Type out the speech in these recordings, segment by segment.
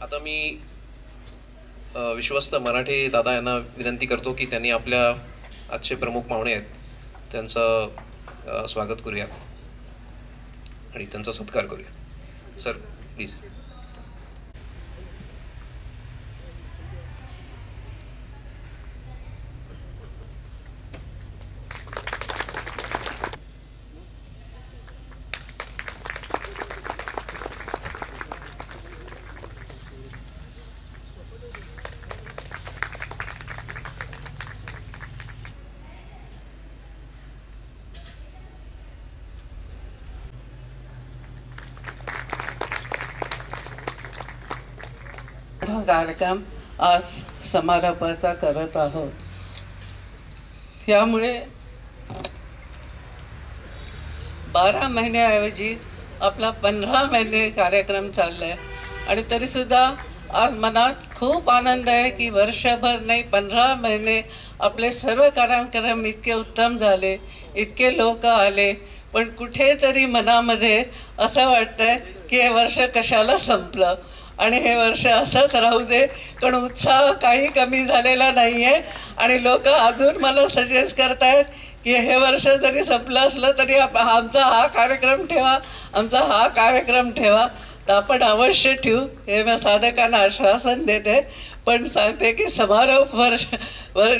आता मी विश्वस्त मराठे दादा यांना विनंती करतो की त्यांनी आपल्या आजचे प्रमुख पाहुणे आहेत त्यांचं स्वागत करूया आणि त्यांचा सत्कार करूया. Sir please. कार्यक्रम आज समारोपाचा करत आहोत. यामुळे 12 महिन्याऐवजी आपला 15 महिने कार्यक्रम चाललाय आणि तरीसुद्धा आज मनात खूप आनंद आहे की वर्षभर नाही 15 महिने आपले सर्व कार्यक्रम इतके उत्तम झाले, इतके लोक आले, पण कुठेतरी मनामध्ये असं वाटतंय की हे वर्ष कशाला संपलं आणि हे वर्ष असंच राहू दे, कारण उत्साह काही कमी झालेला नाही आहे आणि लोक अजून मला सजेस्ट करतायत की हे वर्ष जरी संपलं असलं तरी आमचा हा कार्यक्रम ठेवा, आमचा हा कार्यक्रम ठेवा. तर आपण अवश्य ठेवू हे मी साधकांना आश्वासन देते. पण सांगते की समारोप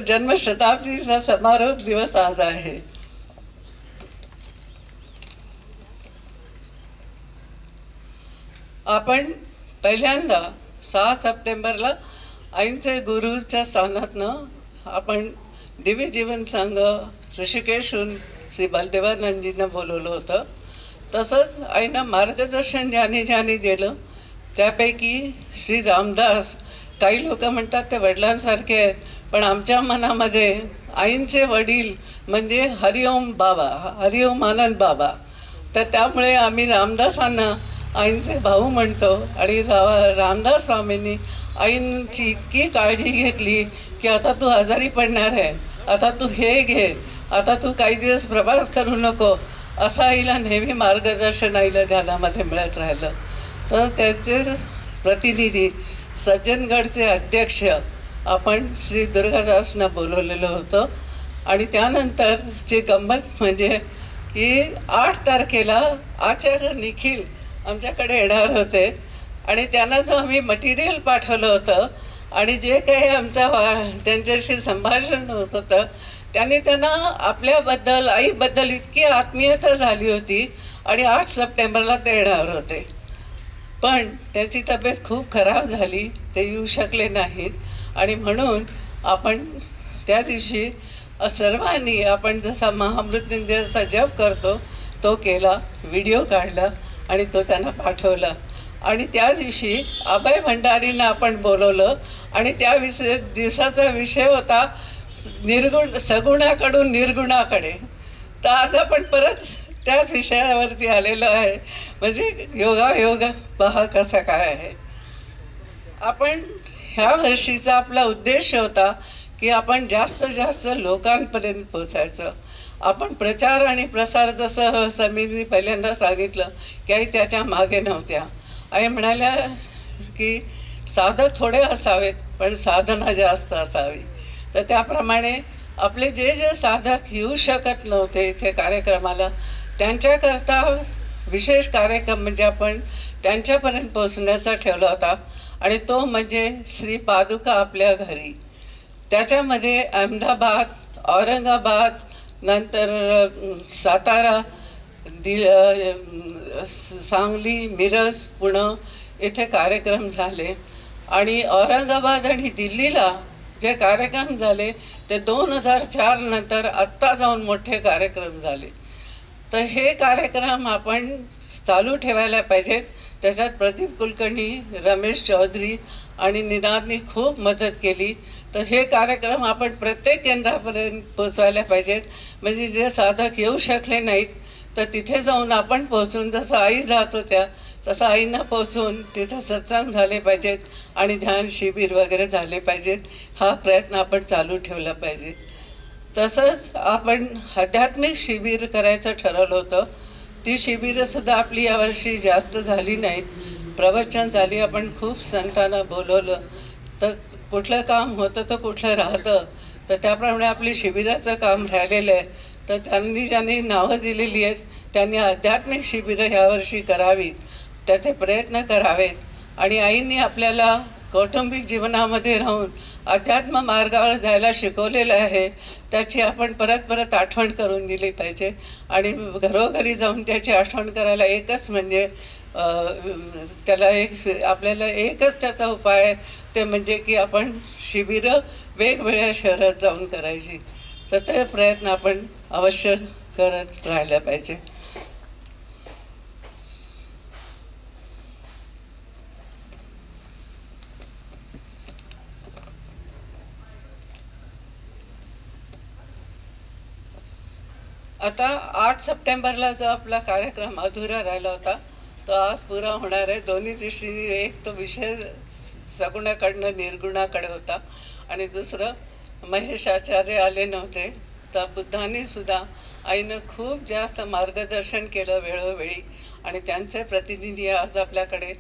जन्मशताब्दीचा समारोप दिवस आज आहे. आपण पहिल्यांदा 6 सप्टेंबरला आईंचे गुरुच्या स्थानातनं आपण दिव्य जीवन संघ ऋषिकेशहून श्री बलदेवानंदजींना बोलवलं होतं. तसंच आईनं मार्गदर्शन ज्याने दिलं त्यापैकी श्री रामदास, काही लोक म्हणतात ते वडिलांसारखे आहेत, पण आमच्या मनामध्ये आईंचे वडील म्हणजे हरिओम बाबा, हरिओम आनंद बाबा. तर त्यामुळे आम्ही रामदासांना आईंचे भाऊ म्हणतो आणि रामदास स्वामींनी आईंची इतकी काळजी घेतली की आता तू आजारी पडणार आहे, आता तू हे घे, आता तू काही दिवस प्रवास करू नको, असं आईला नेहमी मार्गदर्शन आईला ध्यानामध्ये मिळत राहिलं. तर त्याचे प्रतिनिधी सज्जनगडचे अध्यक्ष आपण श्री दुर्गादासना बोलवलेलं होतं आणि त्यानंतरची गंमत म्हणजे की 8 तारखेला आचार्य निखिल आमच्याकडे येणार होते आणि त्यांना जो आम्ही मटेरियल पाठवलं होतं आणि जे काही त्यांच्याशी संभाषण होत होतं त्यांनी त्यांना आपल्याबद्दल आईबद्दल इतकी आत्मीयता झाली होती आणि 8 सप्टेंबरला ते येणार होते. पण त्यांची तब्येत खूप खराब झाली, ते येऊ शकले नाहीत आणि म्हणून आपण त्या दिवशी सर्वांनी आपण जसा महामृत्युंजयाचा जप करतो तो केला, व्हिडिओ काढला आणि तो त्यांना पाठवला. आणि त्या दिवशी अभय भंडारींना आपण बोलवलं आणि त्या दिवसाचा विषय होता सगुणाकडून निर्गुणाकडे. तर आज आपण परत त्याच विषयावरती आलेलो आहे, म्हणजे योगायोग पहा कसा काय आहे. आपण ह्या वर्षीचा आपला उद्देश होता की आपण जास्तीत जास्त लोकांपर्यंत पोचायचं. आपण प्रचार आणि प्रसार जसं समीरनी पहिल्यांदा सांगितलं की आई त्याच्या मागे नव्हत्या. आई म्हणाल्या की साधक थोडे असावेत पण साधना जास्त असावी. तर त्याप्रमाणे आपले जे जे साधक येऊ शकत नव्हते इथे कार्यक्रमाला त्यांच्याकरता विशेष कार्यक्रम म्हणजे आपण त्यांच्यापर्यंत पोचण्याचा ठेवला होता आणि तो म्हणजे श्री पादुका आपल्या घरी. त्याच्यामध्ये अहमदाबाद, औरंगाबाद, नंतर सातारा, सांगली, मिरज, पुणे इथे कार्यक्रम झाले आणि औरंगाबाद आणि दिल्लीला जे कार्यक्रम झाले ते 2004 नंतर आत्ता जाऊन मोठे कार्यक्रम झाले. तर हे कार्यक्रम आपण चालू ठेवायला पाहिजेत. त्याच्यात प्रदीप कुलकर्णी, रमेश चौधरी आणि निनादनी खूप मदत केली. तर हे कार्यक्रम आपण प्रत्येक केंद्रापर्यंत पोचवायला पाहिजेत, म्हणजे जे साधक येऊ शकले नाहीत तर तिथे जाऊन आपण पोचून जसं आई जात होत्या तसं आईंना पोचून तिथं सत्संग झाले पाहिजेत आणि ध्यान शिबिर वगैरे झाले पाहिजेत. हा प्रयत्न आपण चालू ठेवला पाहिजे. तसंच आपण आध्यात्मिक शिबिर करायचं ठरवलं होतं. ती शिबिरंसुद्धा आपली यावर्षी जास्त झाली नाहीत. प्रवचन झाली, आपण खूप संतांना बोलवलं, तर कुठलं काम होतं तर कुठलं राहतं, तर त्याप्रमाणे आपली शिबिराचं काम राहिलेलं आहे. तर ज्यांनी नावं दिलेली आहेत त्यांनी आध्यात्मिक शिबिरं ह्यावर्षी करावीत, त्याचे प्रयत्न करावेत. आणि आईंनी आपल्याला कौटुंबिक जीवनामध्ये राहून अध्यात्म मार्गावर जायला शिकवलेलं आहे, त्याची आपण परत परत आठवण करून दिली पाहिजे. आणि घरोघरी जाऊन त्याची आठवण करायला एकच म्हणजे त्याला आपल्याला एकच त्याचा उपाय आहे, ते म्हणजे की आपण शिबिरं वेगवेगळ्या शहरात जाऊन करायची. तर ते प्रयत्न आपण अवश्य करत राहिला पाहिजे. आता 8 सप्टेंबरला जो आपला कार्यक्रम अधुरा राहिला होता तो आज पुरा होणार आहे. दोन्ही दृष्टीने एक तो विषय सगुणाकडनं निर्गुणाकडे होता आणि दुसरं महेश आचार्य आले नव्हते, तर बुद्धांनी सुद्धा आईनं खूप जास्त मार्गदर्शन केलं वेळोवेळी. आणि त्यांचे प्रतिनिधी आज आपल्याकडे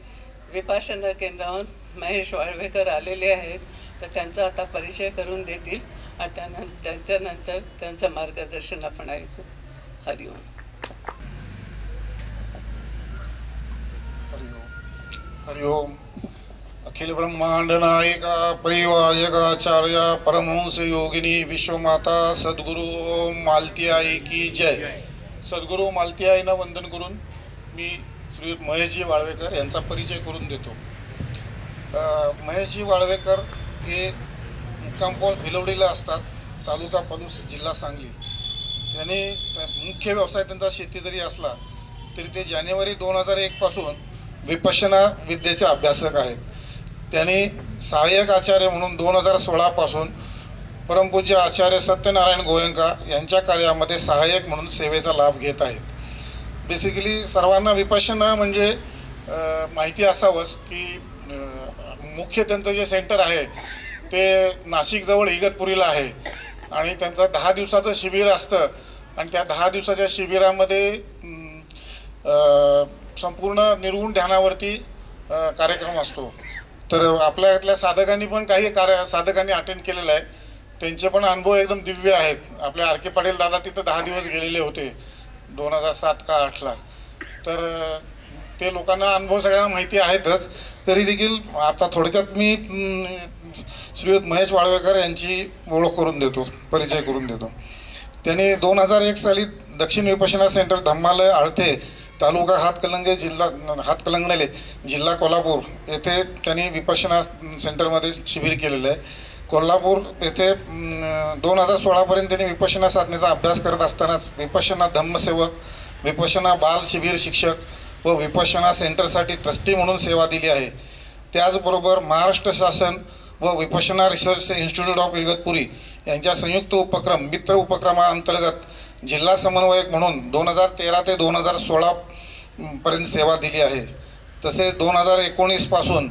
विपासना केंद्राहून महेश वाळवेकर आलेले आहेत, तर त्यांचा आता परिचय करून देतील आणि त्यांच्यानंतर त्यांचं मार्गदर्शन आपण ऐकू. हरिओम. हरिओम. अखिल ब्रह्मांड नायका परिवायकाचार्य परमहंस योगिनी विश्वमाता सद्गुरु ओम मालती आई की जय. सद्गुरु मालती आईना वंदन करून मी श्री महेशजी वाळवेकर यांचा परिचय करून देतो. महेशजी वाळवेकर हे मुक्काम पोस्ट भिलवडीला असतात, तालुका पलूस, जिल्हा सांगली. त्यांनी मुख्य व्यवसाय त्यांचा शेती जरी असला तरी ते जानेवारी 2001 पासून विपश्यना विद्येचे अभ्यासक आहेत. त्यांनी सहाय्यक आचार्य म्हणून 2016 पासून परमपूज्य आचार्य सत्यनारायण गोयंका यांच्या कार्यामध्ये सहाय्यक म्हणून सेवेचा लाभ घेत आहेत. बेसिकली सर्वांना विपश्यना म्हणजे माहिती असावंच की मुख्य त्यांचं जे सेंटर आहे ते नाशिकजवळ इगतपुरीला आहे आणि त्यांचं 10 दिवसाचं शिबिर असतं आणि त्या 10 दिवसाच्या शिबिरामध्ये संपूर्ण निर्गुण ध्यानावरती कार्यक्रम असतो. तर आपल्या इथल्या साधकांनी पण काही साधकांनी अटेंड केलेलं आहे, त्यांचे पण अनुभव एकदम दिव्य आहेत. आपले आर.के. पाटील दादा तिथं 10 दिवस गेलेले होते 2007 का 8ला. तर ते लोकांना अनुभव सगळ्यांना माहिती आहेतच. तरी देखील आता थोडक्यात मी श्रीयुत महेश वाळवेकर यांची ओळख करून देतो, परिचय करून देतो. त्यांनी 2001 साली दक्षिण विपश्यना सेंटर धम्मालय आळते, तालुका हातकलंगणे, जिल्हा कोल्हापूर येथे त्यांनी विपश्यना सेंटरमध्ये शिबिर केलेलं आहे. कोल्हापूर येथे 2016पर्यंत त्यांनी विपश्यना साधनेचा अभ्यास करत असतानाच विपश्यना धम्मसेवक, विपश्यना बाल शिबिर शिक्षक व विपश्यना सेंटरसाठी ट्रस्टी म्हणून सेवा दिली आहे. त्याचबरोबर महाराष्ट्र शासन व Vipassana research institute of Igatpuri यांच्या संयुक्त उपक्रम मित्र उपक्रमाअंतर्गत जिल्हा समन्वयक म्हणून 2013 ते 2016 पर्यंत सेवा दिली आहे. तसेच 2019 पासून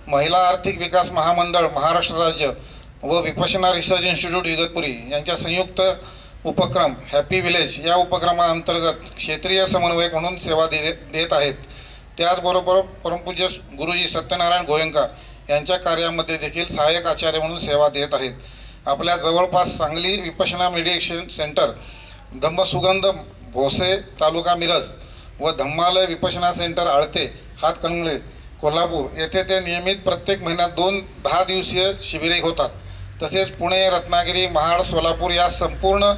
महिला आर्थिक विकास महामंडळ महाराष्ट्र राज्य व विपश्यना रिसर्च इन्स्टिट्यूट इगतपुरी यांच्या संयुक्त उपक्रम हॅपी विलेज या उपक्रमाअंतर्गत क्षेत्रीय समन्वयक म्हणून सेवा देत आहेत. त्याचबरोबर परमपूज्य गुरुजी सत्यनारायण गोयंका यांच्या कार्यामध्ये देखील सहाय्यक आचार्य म्हणून सेवा देत आहेत. आपल्या जवळपास सांगली विपश्यना मेडिटेशन सेंटर, धम्मसुगंध भोसे तालुका मिरज व धम्मालय विपश्यना सेंटर आळते हातकणंगले कोल्हापूर येथे ते नियमित प्रत्येक महिन्यात 10 दिवसीय शिबिरे होतात. तसेच पुणे, रत्नागिरी, महाड, सोलापूर या संपूर्ण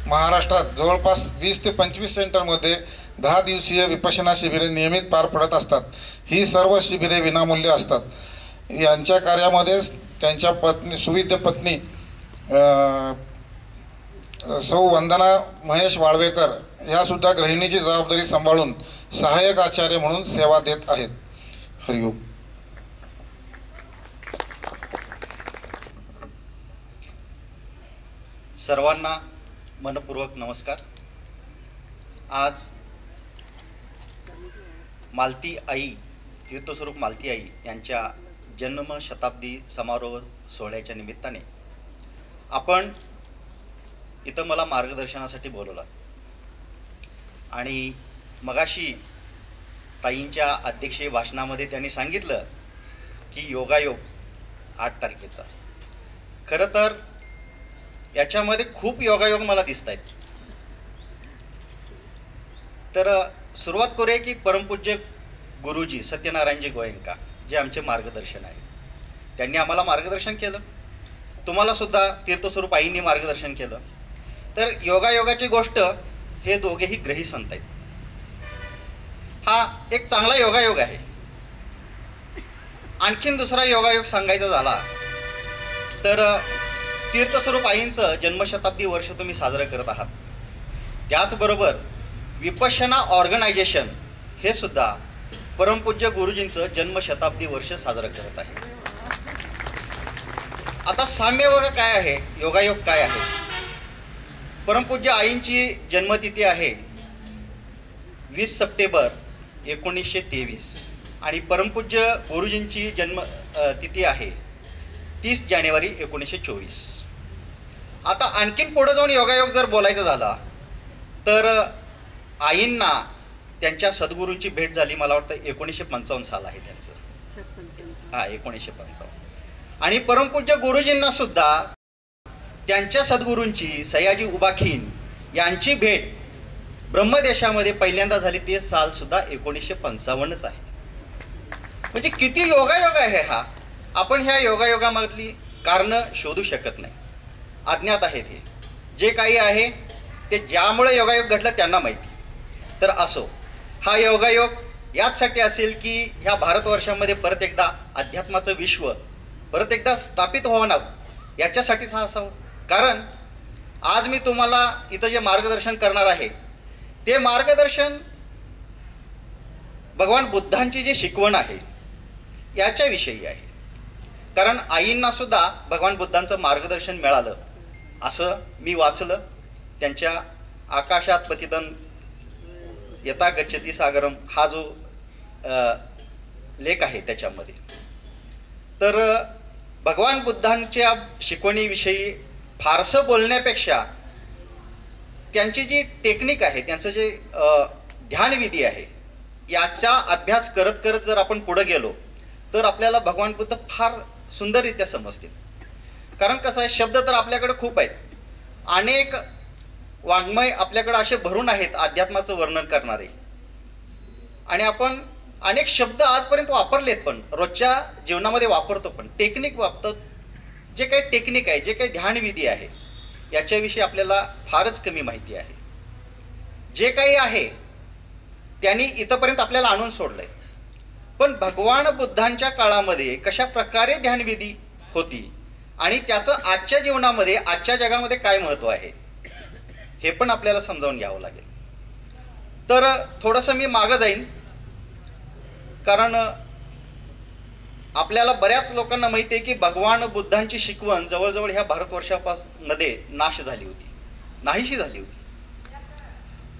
महाराष्ट्रात जवळपास 20 ते 25 सेंटरमध्ये 10 दिवसीय विपश्यना शिबिरे नियमित पार पडत असतात. ही सर्व शिबिरे विनामूल्य असतात. यांच्या कार्यामध्येच त्यांच्या पत्नी सुविद्य पत्नी सौ वंदना महेश वाळवेकर ह्यासुद्धा गृहिणीची जबाबदारी सांभाळून सहाय्यक आचार्य म्हणून सेवा देत आहेत. हरिओम. सर्वांना मनपूर्वक नमस्कार. आज मालती आई तीर्थस्वरूप मालती आई यांच्या जन्म शताब्दी समारोह सोहळ्याच्या निमित्ताने आपण इथं मला मार्गदर्शनासाठी बोलवलं आणि मगाशी ताईंच्या अध्यक्षीय भाषणामध्ये त्यांनी सांगितलं की योगायोग 8 तारखेचा. खरं तर याच्यामध्ये खूप योगायोग मला दिसत आहेत. तर सुरुवात करूया की परमपूज्य गुरुजी सत्यनारायणजी गोयंका जे आमचे मार्गदर्शन आहे, त्यांनी आम्हाला मार्गदर्शन केलं. तुम्हाला सुद्धा तीर्थस्वरूप आईंनी मार्गदर्शन केलं. तर योगायोगाची गोष्ट हे दोघेही ग्रही संत आहेत. हा एक चांगला योगायोग आहे. आणखीन दुसरा योगायोग सांगायचा झाला तर तीर्थस्वरूप आईंचं जन्मशताब्दी वर्ष तुम्ही साजरं करत आहात. त्याचबरोबर विपश्यना ऑर्गनायझेशन हे सुद्धा परमपूज्य गुरुजींचं जन्मशताब्दी वर्ष साजरं करत आहे. आता साम्य बघा काय आहे, योगायोग काय आहे. परमपूज्य आईंची जन्मतिथी आहे 20 सप्टेंबर 1923 आणि परमपूज्य गुरुजींची जन्मतिथी आहे 30 जानेवारी 1924. आता आणखीन पुढे जाऊन योगायोग जर बोलायचं झाला तर आईंना त्यांच्या सद्गुरूंची भेट झाली, मला वाटतं 1955 साल आहे त्यांचं. 1955. आणि परमपूज्य गुरुजींना सुद्धा त्यांच्या सद्गुरूंची सयाजी उबाखीन यांची भेट ब्रह्मदेशामध्ये पहिल्यांदा झाली. ते साल सुद्धा 1955च आहे. म्हणजे किती योगायोग आहे हा. आपण ह्या योगायोगामधली कारणं शोधू शकत नाही, अज्ञात आहेत. हे जे काही आहे ते ज्यामुळे योगायोग घडलं त्यांना माहिती. तर असो, हा योगायोग याचसाठी असेल की ह्या भारतवर्षामध्ये परत एकदा अध्यात्माचं विश्व परत एकदा स्थापित व्हावं याच्यासाठीच हा असावं. कारण आज मी तुम्हाला इथं जे मार्गदर्शन करणार आहे ते मार्गदर्शन भगवान बुद्धांची जी शिकवण आहे याच्याविषयी आहे. कारण आईंना सुद्धा भगवान बुद्धांचं मार्गदर्शन मिळालं असं मी वाचलं. त्यांच्या आकाशात पतितं यथा गच्छति सागरम हा जो लेख आहे त्याच्यामध्ये. तर भगवान बुद्धांच्या शिकवणीविषयी फारसं बोलण्यापेक्षा त्यांची जी टेक्निक आहे, त्यांचं जे ध्यानविधी आहे याचा अभ्यास करत करत जर आपण पुढे गेलो तर आपल्याला भगवान बुद्ध फार सुंदररित्या समजतील. कारण कसं आहे, शब्द तर आपल्याकडे खूप आहेत, अनेक वाङ्मय आपल्याकडे असे भरून आहेत अध्यात्माचं वर्णन करणारे, आणि आपण अनेक शब्द आजपर्यंत वापरलेत पण रोजच्या जीवनामध्ये वापरतो. पण टेक्निक बाबतीत जे काही टेक्निक आहे, जे काही ध्यानविधी आहे याच्याविषयी आपल्याला फारच कमी माहिती आहे. जे काही आहे त्यांनी इथंपर्यंत आपल्याला आणून सोडलंय. पण भगवान बुद्धांच्या काळामध्ये कशा प्रकारे ध्यानविधी होती आणि त्याचं आजच्या जीवनामध्ये आजच्या जगामध्ये काय महत्व आहे हे पण आपल्याला समजावून घ्यावं लागेल. तर थोडंसं मी मागं जाईन, कारण आपल्याला बऱ्याच लोकांना माहिती आहे की भगवान बुद्धांची शिकवण जवळजवळ ह्या भारतवर्षामध्ये नाश झाली होती, नाहीशी झाली होती.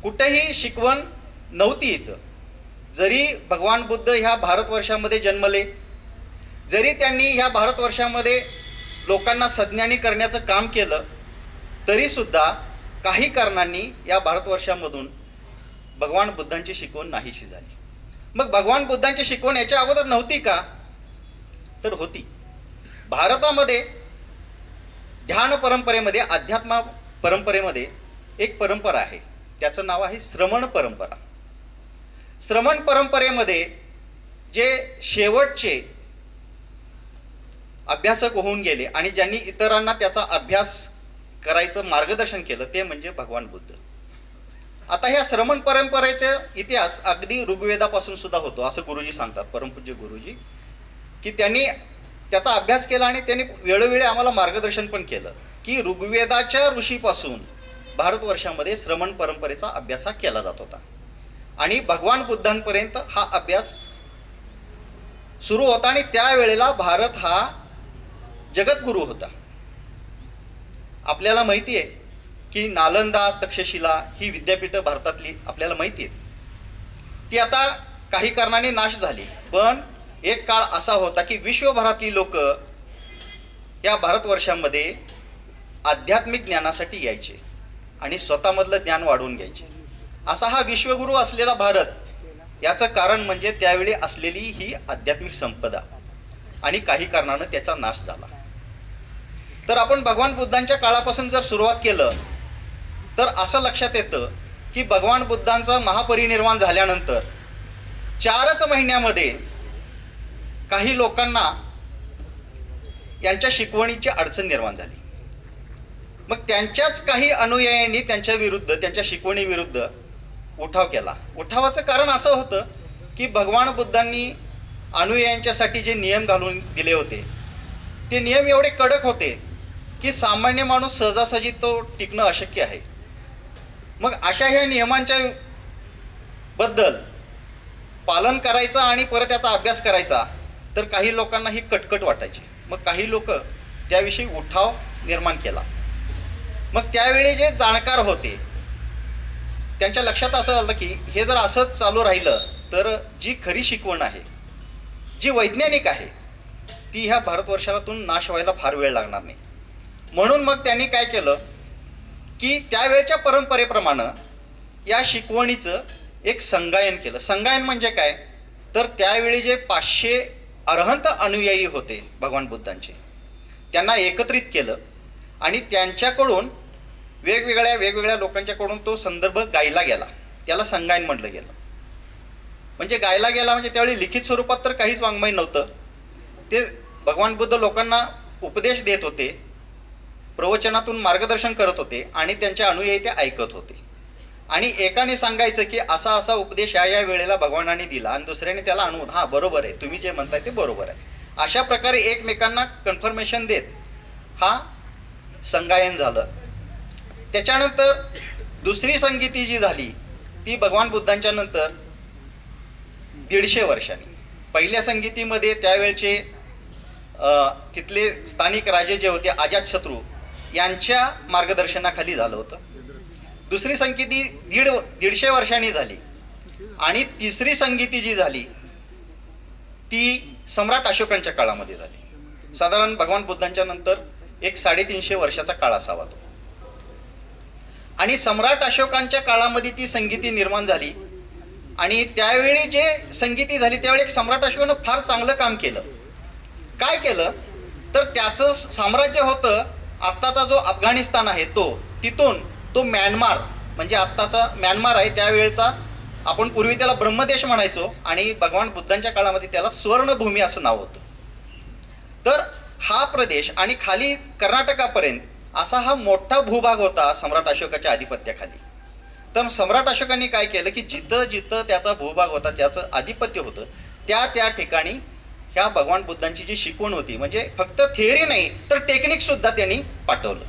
कुठेही शिकवण नव्हती इथं. जरी भगवान बुद्ध ह्या भारतवर्षामध्ये जन्मले, जरी त्यांनी ह्या भारतवर्षामध्ये लोकांना सज्ञानी करण्याचं काम केलं, तरी सुद्धा काही कारणांनी या भारतवर्षामधून भगवान बुद्धांची शिकवण नाहीशी झाली. मग भगवान बुद्धांची शिकवण याच्या अगोदर नव्हती का? तर होती. भारतामध्ये ध्यान परंपरेमध्ये, अध्यात्म परंपरेमध्ये एक परंपरा आहे, त्याचं नाव आहे श्रमण परंपरा. श्रमण परंपरेमध्ये जे शेवटचे अभ्यासक होऊन गेले आणि ज्यांनी इतरांना त्याचा अभ्यास करायचं मार्गदर्शन केलं ते म्हणजे भगवान बुद्ध. आता ह्या श्रमण परंपरेचा इतिहास अगदी ऋग्वेदापासून सुद्धा होतो असं गुरुजी सांगतात, परमपूज्य गुरुजी, की त्यांनी त्याचा अभ्यास केला आणि त्यांनी वेळोवेळी आम्हाला मार्गदर्शन पण केलं की ऋग्वेदाच्या ऋषीपासून भारतवर्षामध्ये श्रमण परंपरेचा अभ्यास हा केला जात होता आणि भगवान बुद्धांपर्यंत हा अभ्यास सुरू होता. आणि त्यावेळेला भारत हा जगद्गुरू होता. आपल्याला माहिती आहे की नालंदा, तक्षशिला ही विद्यापीठं भारतातली आपल्याला माहिती आहेत. ती आता काही कारणाने नाश झाली, पण एक काळ असा होता की विश्वभरातली लोक या भारतवर्षामध्ये आध्यात्मिक ज्ञानासाठी यायचे आणि स्वतःमधलं ज्ञान वाढवून घ्यायचे. असा हा विश्वगुरू असलेला भारत याचं कारण म्हणजे त्यावेळी असलेली ही आध्यात्मिक संपदा आणि काही कारणानं त्याचा नाश झाला. तर आपण भगवान बुद्धांच्या काळापासून जर सुरुवात केलं तर असं लक्षात येतं की भगवान बुद्धांचं महापरिनिर्वाण झाल्यानंतर 4च महिन्यामध्ये काही लोकांना यांच्या शिकवणीची अडचण निर्माण झाली. मग त्यांच्याच काही अनुयायांनी त्यांच्या विरुद्ध, त्यांच्या शिकवणी विरुद्ध उठाव केला. उठावाचं कारण असं होतं की भगवान बुद्धांनी अनुयायांच्यासाठी जे नियम घालून दिले होते ते नियम एवढे कडक होते की सामान्य माणूस सहजासहजी तो टिकणं अशक्य आहे. मग अशा ह्या नियमांच्या बद्दल पालन करायचं आणि परत त्याचा अभ्यास करायचा तर काही लोकांना ही कटकट वाटायची. मग काही लोक त्याविषयी उठाव निर्माण केला. मग त्यावेळी जे जाणकार होते त्यांच्या लक्षात असं आलं की हे जर असंच चालू राहिलं तर जी खरी शिकवण आहे, जी वैज्ञानिक आहे, ती ह्या भारतवर्षातून नाश व्हायला फार वेळ लागणार नाही. म्हणून मग त्यांनी काय केलं की त्यावेळच्या परंपरेप्रमाणे या शिकवणीचं एक संगायन केलं. संगायन म्हणजे काय तर त्यावेळी जे 500 अरहंत अनुयायी होते भगवान बुद्धांचे, त्यांना एकत्रित केलं आणि त्यांच्याकडून वेगवेगळ्या लोकांच्याकडून तो संदर्भ गायला गेला. त्याला संगायन म्हटलं गेलं. म्हणजे गायला गेला म्हणजे त्यावेळी लिखित स्वरूपात तर काहीच वाङ्मय नव्हतं. ते भगवान बुद्ध लोकांना उपदेश देत होते, प्रवचनातून मार्गदर्शन करत होते आणि त्यांच्या अनुयायी ते ऐकत होते. आणि एकाने सांगायचं की असा असा उपदेश या वेळेला भगवानाने दिला आणि दुसऱ्याने त्याला अनुभव, हा बरोबर आहे, तुम्ही जे म्हणताय ते बरोबर आहे. अशा प्रकारे एकमेकांना कन्फर्मेशन देत हा संगायन झालं. त्याच्यानंतर दुसरी संगीती जी झाली ती भगवान बुद्धांच्या नंतर 150 वर्षांनी. पहिल्या संगीतीमध्ये त्यावेळचे तिथले स्थानिक राजे जे होते अजातशत्रू यांच्या मार्गदर्शनाखाली झालं होतं. दुसरी संगीती 150 वर्षांनी झाली आणि तिसरी संगीती जी झाली ती सम्राट अशोकांच्या काळामध्ये झाली. साधारण भगवान बुद्धांच्या नंतर एक 350 वर्षाचा काळ असावा तो. आणि सम्राट अशोकांच्या काळामध्ये ती संगीती निर्माण झाली आणि त्यावेळी जे संगीती झाली त्यावेळी एक सम्राट अशोकानं फार चांगलं काम केलं. काय केलं तर त्याचं साम्राज्य होतं आत्ताचा जो अफगाणिस्तान आहे तो, तिथून तो म्यानमार म्हणजे आत्ताचा म्यानमार आहे त्यावेळचा, आपण पूर्वी त्याला ब्रह्मदेश म्हणायचो आणि भगवान बुद्धांच्या काळामध्ये त्याला स्वर्णभूमी असं नाव होतं. तर हा प्रदेश आणि खाली कर्नाटकापर्यंत असा हा मोठा भूभाग होता सम्राट अशोकाच्या आधिपत्याखाली. तर सम्राट अशोकांनी काय केलं की जिथं जिथं त्याचा भूभाग होता, ज्याचं आधिपत्य होतं, त्या ठिकाणी ह्या भगवान बुद्धांची जी शिकवण होती म्हणजे फक्त थिअरी नाही तर टेक्निक सुद्धा त्यांनी पाठवलं.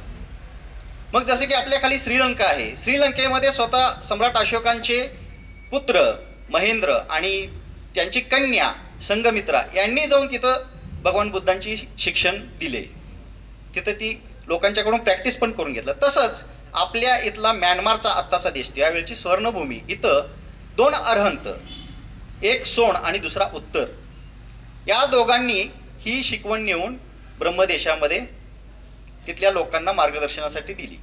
मग जसं की आपल्या खाली श्रीलंका आहे, श्रीलंकेमध्ये स्वतः सम्राट अशोकांचे पुत्र महेंद्र आणि त्यांची कन्या संघमित्रा यांनी जाऊन तिथं भगवान बुद्धांची शिक्षण दिले. तिथं ती लोकांच्याकडून प्रॅक्टिस पण करून घेतलं. तसंच आपल्या इथला म्यानमारचा आत्ताचा देश, त्यावेळची स्वर्णभूमी, इथं 2 अरहंत, एक सोण आणि दुसरा उत्तर, या दोघांनी ही शिकवण नेऊन ब्रह्मदेशामध्ये तिथल्या लोकांना मार्गदर्शनासाठी दिली.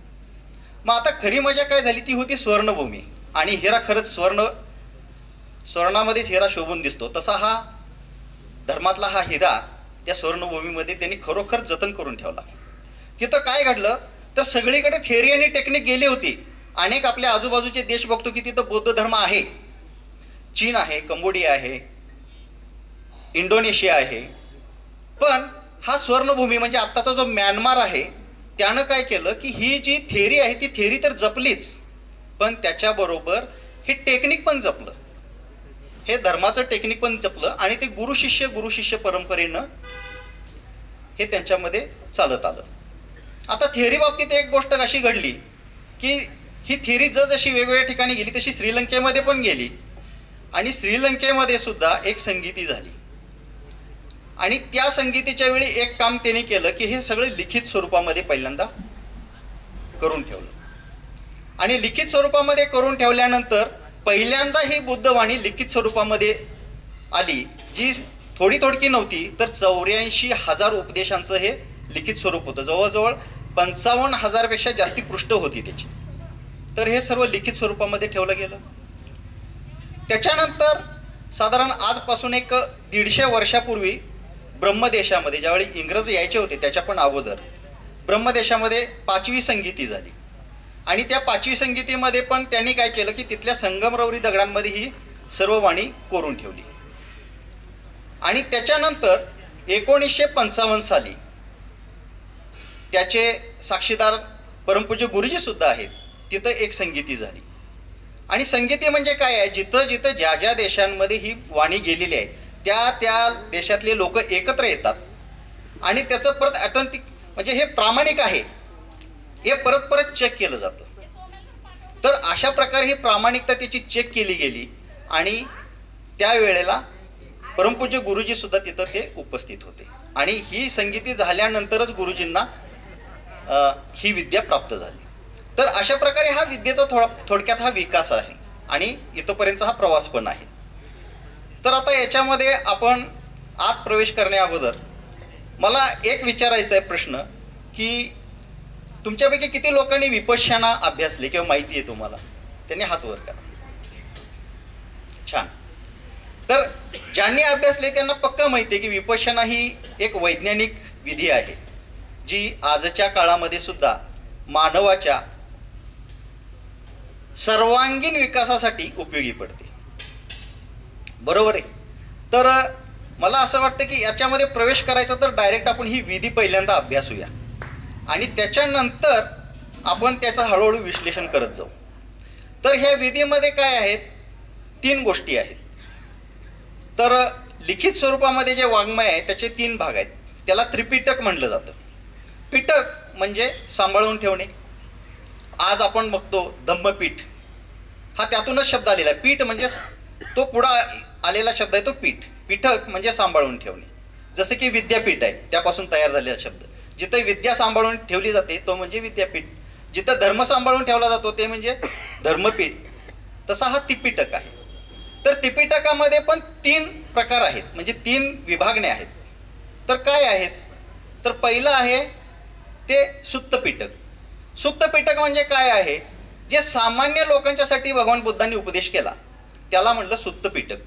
मग आता खरी मजा काय झाली ती होती स्वर्णभूमी आणि हिरा. खरंच स्वर्णामध्येच हिरा शोभून दिसतो तसा हा धर्मातला हा हिरा त्या स्वर्णभूमीमध्ये त्यांनी खरोखर जतन करून ठेवला. तिथं काय घडलं तर सगळीकडे थिअरी आणि टेक्निक गेली होती. अनेक आपल्या आजूबाजूचे देश बघतो की तिथं बौद्ध धर्म आहे, चीन आहे, कंबोडिया आहे, इंडोनेशिया आहे, पण हा स्वर्णभूमी म्हणजे आत्ताचा जो म्यानमार आहे त्यानं काय केलं की ही जी थिअरी आहे ती थिअरी तर जपलीच पण त्याच्याबरोबर हे टेक्निक पण जपलं, हे धर्माचं टेक्निक पण जपलं आणि ते गुरु शिष्य परंपरेनं हे त्यांच्यामध्ये चालत आलं. आता थिअरी बाबतीत एक गोष्ट अशी घडली की ही थिअरी जशी वेगवेगळ्या ठिकाणी गेली तशी श्रीलंकेमध्ये पण गेली आणि श्रीलंकेमध्ये सुद्धा एक संगीती झाली आणि त्या संगीतीच्या वेळी एक काम त्यांनी केलं की हे सगळं लिखित स्वरूपामध्ये पहिल्यांदा करून ठेवलं आणि लिखित स्वरूपामध्ये करून ठेवल्यानंतर पहिल्यांदा ही बुद्धवाणी लिखित स्वरूपामध्ये आली, जी थोडकी नव्हती तर 84,000 उपदेशांचं हे लिखित स्वरूप होतं. जवळजवळ 55,000 पेक्षा जास्ती पृष्ठ होती त्याची. तर हे सर्व लिखित स्वरूपामध्ये ठेवलं गेलं. त्याच्यानंतर साधारण आजपासून एक 150 वर्षापूर्वी ब्रह्मदेशामध्ये, ज्यावेळी इंग्रज यायचे होते त्याच्या पण अगोदर, ब्रह्मदेशामध्ये 5वी संगीती झाली. आणि त्या 5वी संगीतीमध्ये पण त्यांनी काय केलं की तिथल्या संगमरवरी दगडांमध्ये ही सर्व वाणी कोरून ठेवली. आणि त्याच्यानंतर 1955 साली त्याचे साक्षीदार परमपूज्य गुरुजी सुद्धा आहेत, तिथं एक संगीती झाली. आणि संगीती म्हणजे काय आहे, जिथं जिथं ज्या ज्या देशांमध्ये ही वाणी गेलेली आहे त्या त्या देशातले लोक एकत्र येतात आणि त्याचं परत ऑथेंटिक म्हणजे हे प्रामाणिक आहे हे परत परत चेक केलं जातं. तर अशा प्रकारे ही प्रामाणिकता त्याची चेक केली गेली आणि त्यावेळेला परमपूज्य गुरुजी सुद्धा तिथं ते उपस्थित होते. आणि ही संगीती झाल्यानंतरच गुरुजींना ही विद्या प्राप्त झाली. तर अशा प्रकारे हा विद्येचा थोडक्यात हा विकास आहे आणि इथपर्यंतचा हा प्रवास पण आहे. तर आता याच्यामध्ये आपण आत प्रवेश करण्या अगोदर मला एक विचारायचा आहे प्रश्न की तुमच्यापैकी किती लोकांनी विपश्यना अभ्यासले किंवा माहिती आहे तुम्हाला? त्यांनी हात वर करा. छान. तर ज्यांनी अभ्यासले त्यांना पक्का माहिती आहे की विपश्यना ही एक वैज्ञानिक विधी आहे जी आजच्या काळामध्ये सुद्धा मानवाच्या सर्वांगीण विकासासाठी उपयोगी पडते. बरोबर आहे. तर मला असं वाटतं की याच्यामध्ये प्रवेश करायचा तर डायरेक्ट आपण ही विधी पहिल्यांदा अभ्यासूया आणि त्याच्यानंतर आपण त्याचं हळूहळू विश्लेषण करत जाऊ. तर ह्या विधीमध्ये काय आहेत, 3 गोष्टी आहेत. तर लिखित स्वरूपामध्ये जे वाङ्मय आहे त्याचे 3 भाग आहेत. त्याला त्रिपिटक म्हणलं जातं. पिटक म्हणजे सांभाळून ठेवणे. आज आपण बघतो धम्मपीठ हा त्यातूनच शब्द आलेला आहे. पीठ म्हणजे तो पुढा आलेला शब्द आहे तो पीठ. पीठक म्हणजे सांभाळून ठेवणे. जसं की विद्यापीठ आहे त्यापासून तयार झालेला शब्द. जिथं विद्या सांभाळून ठेवली जाते तो म्हणजे विद्यापीठ. जिथं धर्म सांभाळून ठेवला जातो ते म्हणजे धर्मपीठ. तसा हा त्रिपिटक आहे. तर त्रिपिटकामध्ये पण 3 प्रकार आहेत म्हणजे 3 विभागणे आहेत. तर काय आहेत, तर पहिलं आहे ते सुत्तपिटक. सुत्तपिटक म्हणजे काय आहे, जे सामान्य लोकांच्यासाठी भगवान बुद्धांनी उपदेश केला त्याला म्हणलं सुत्तपिटक.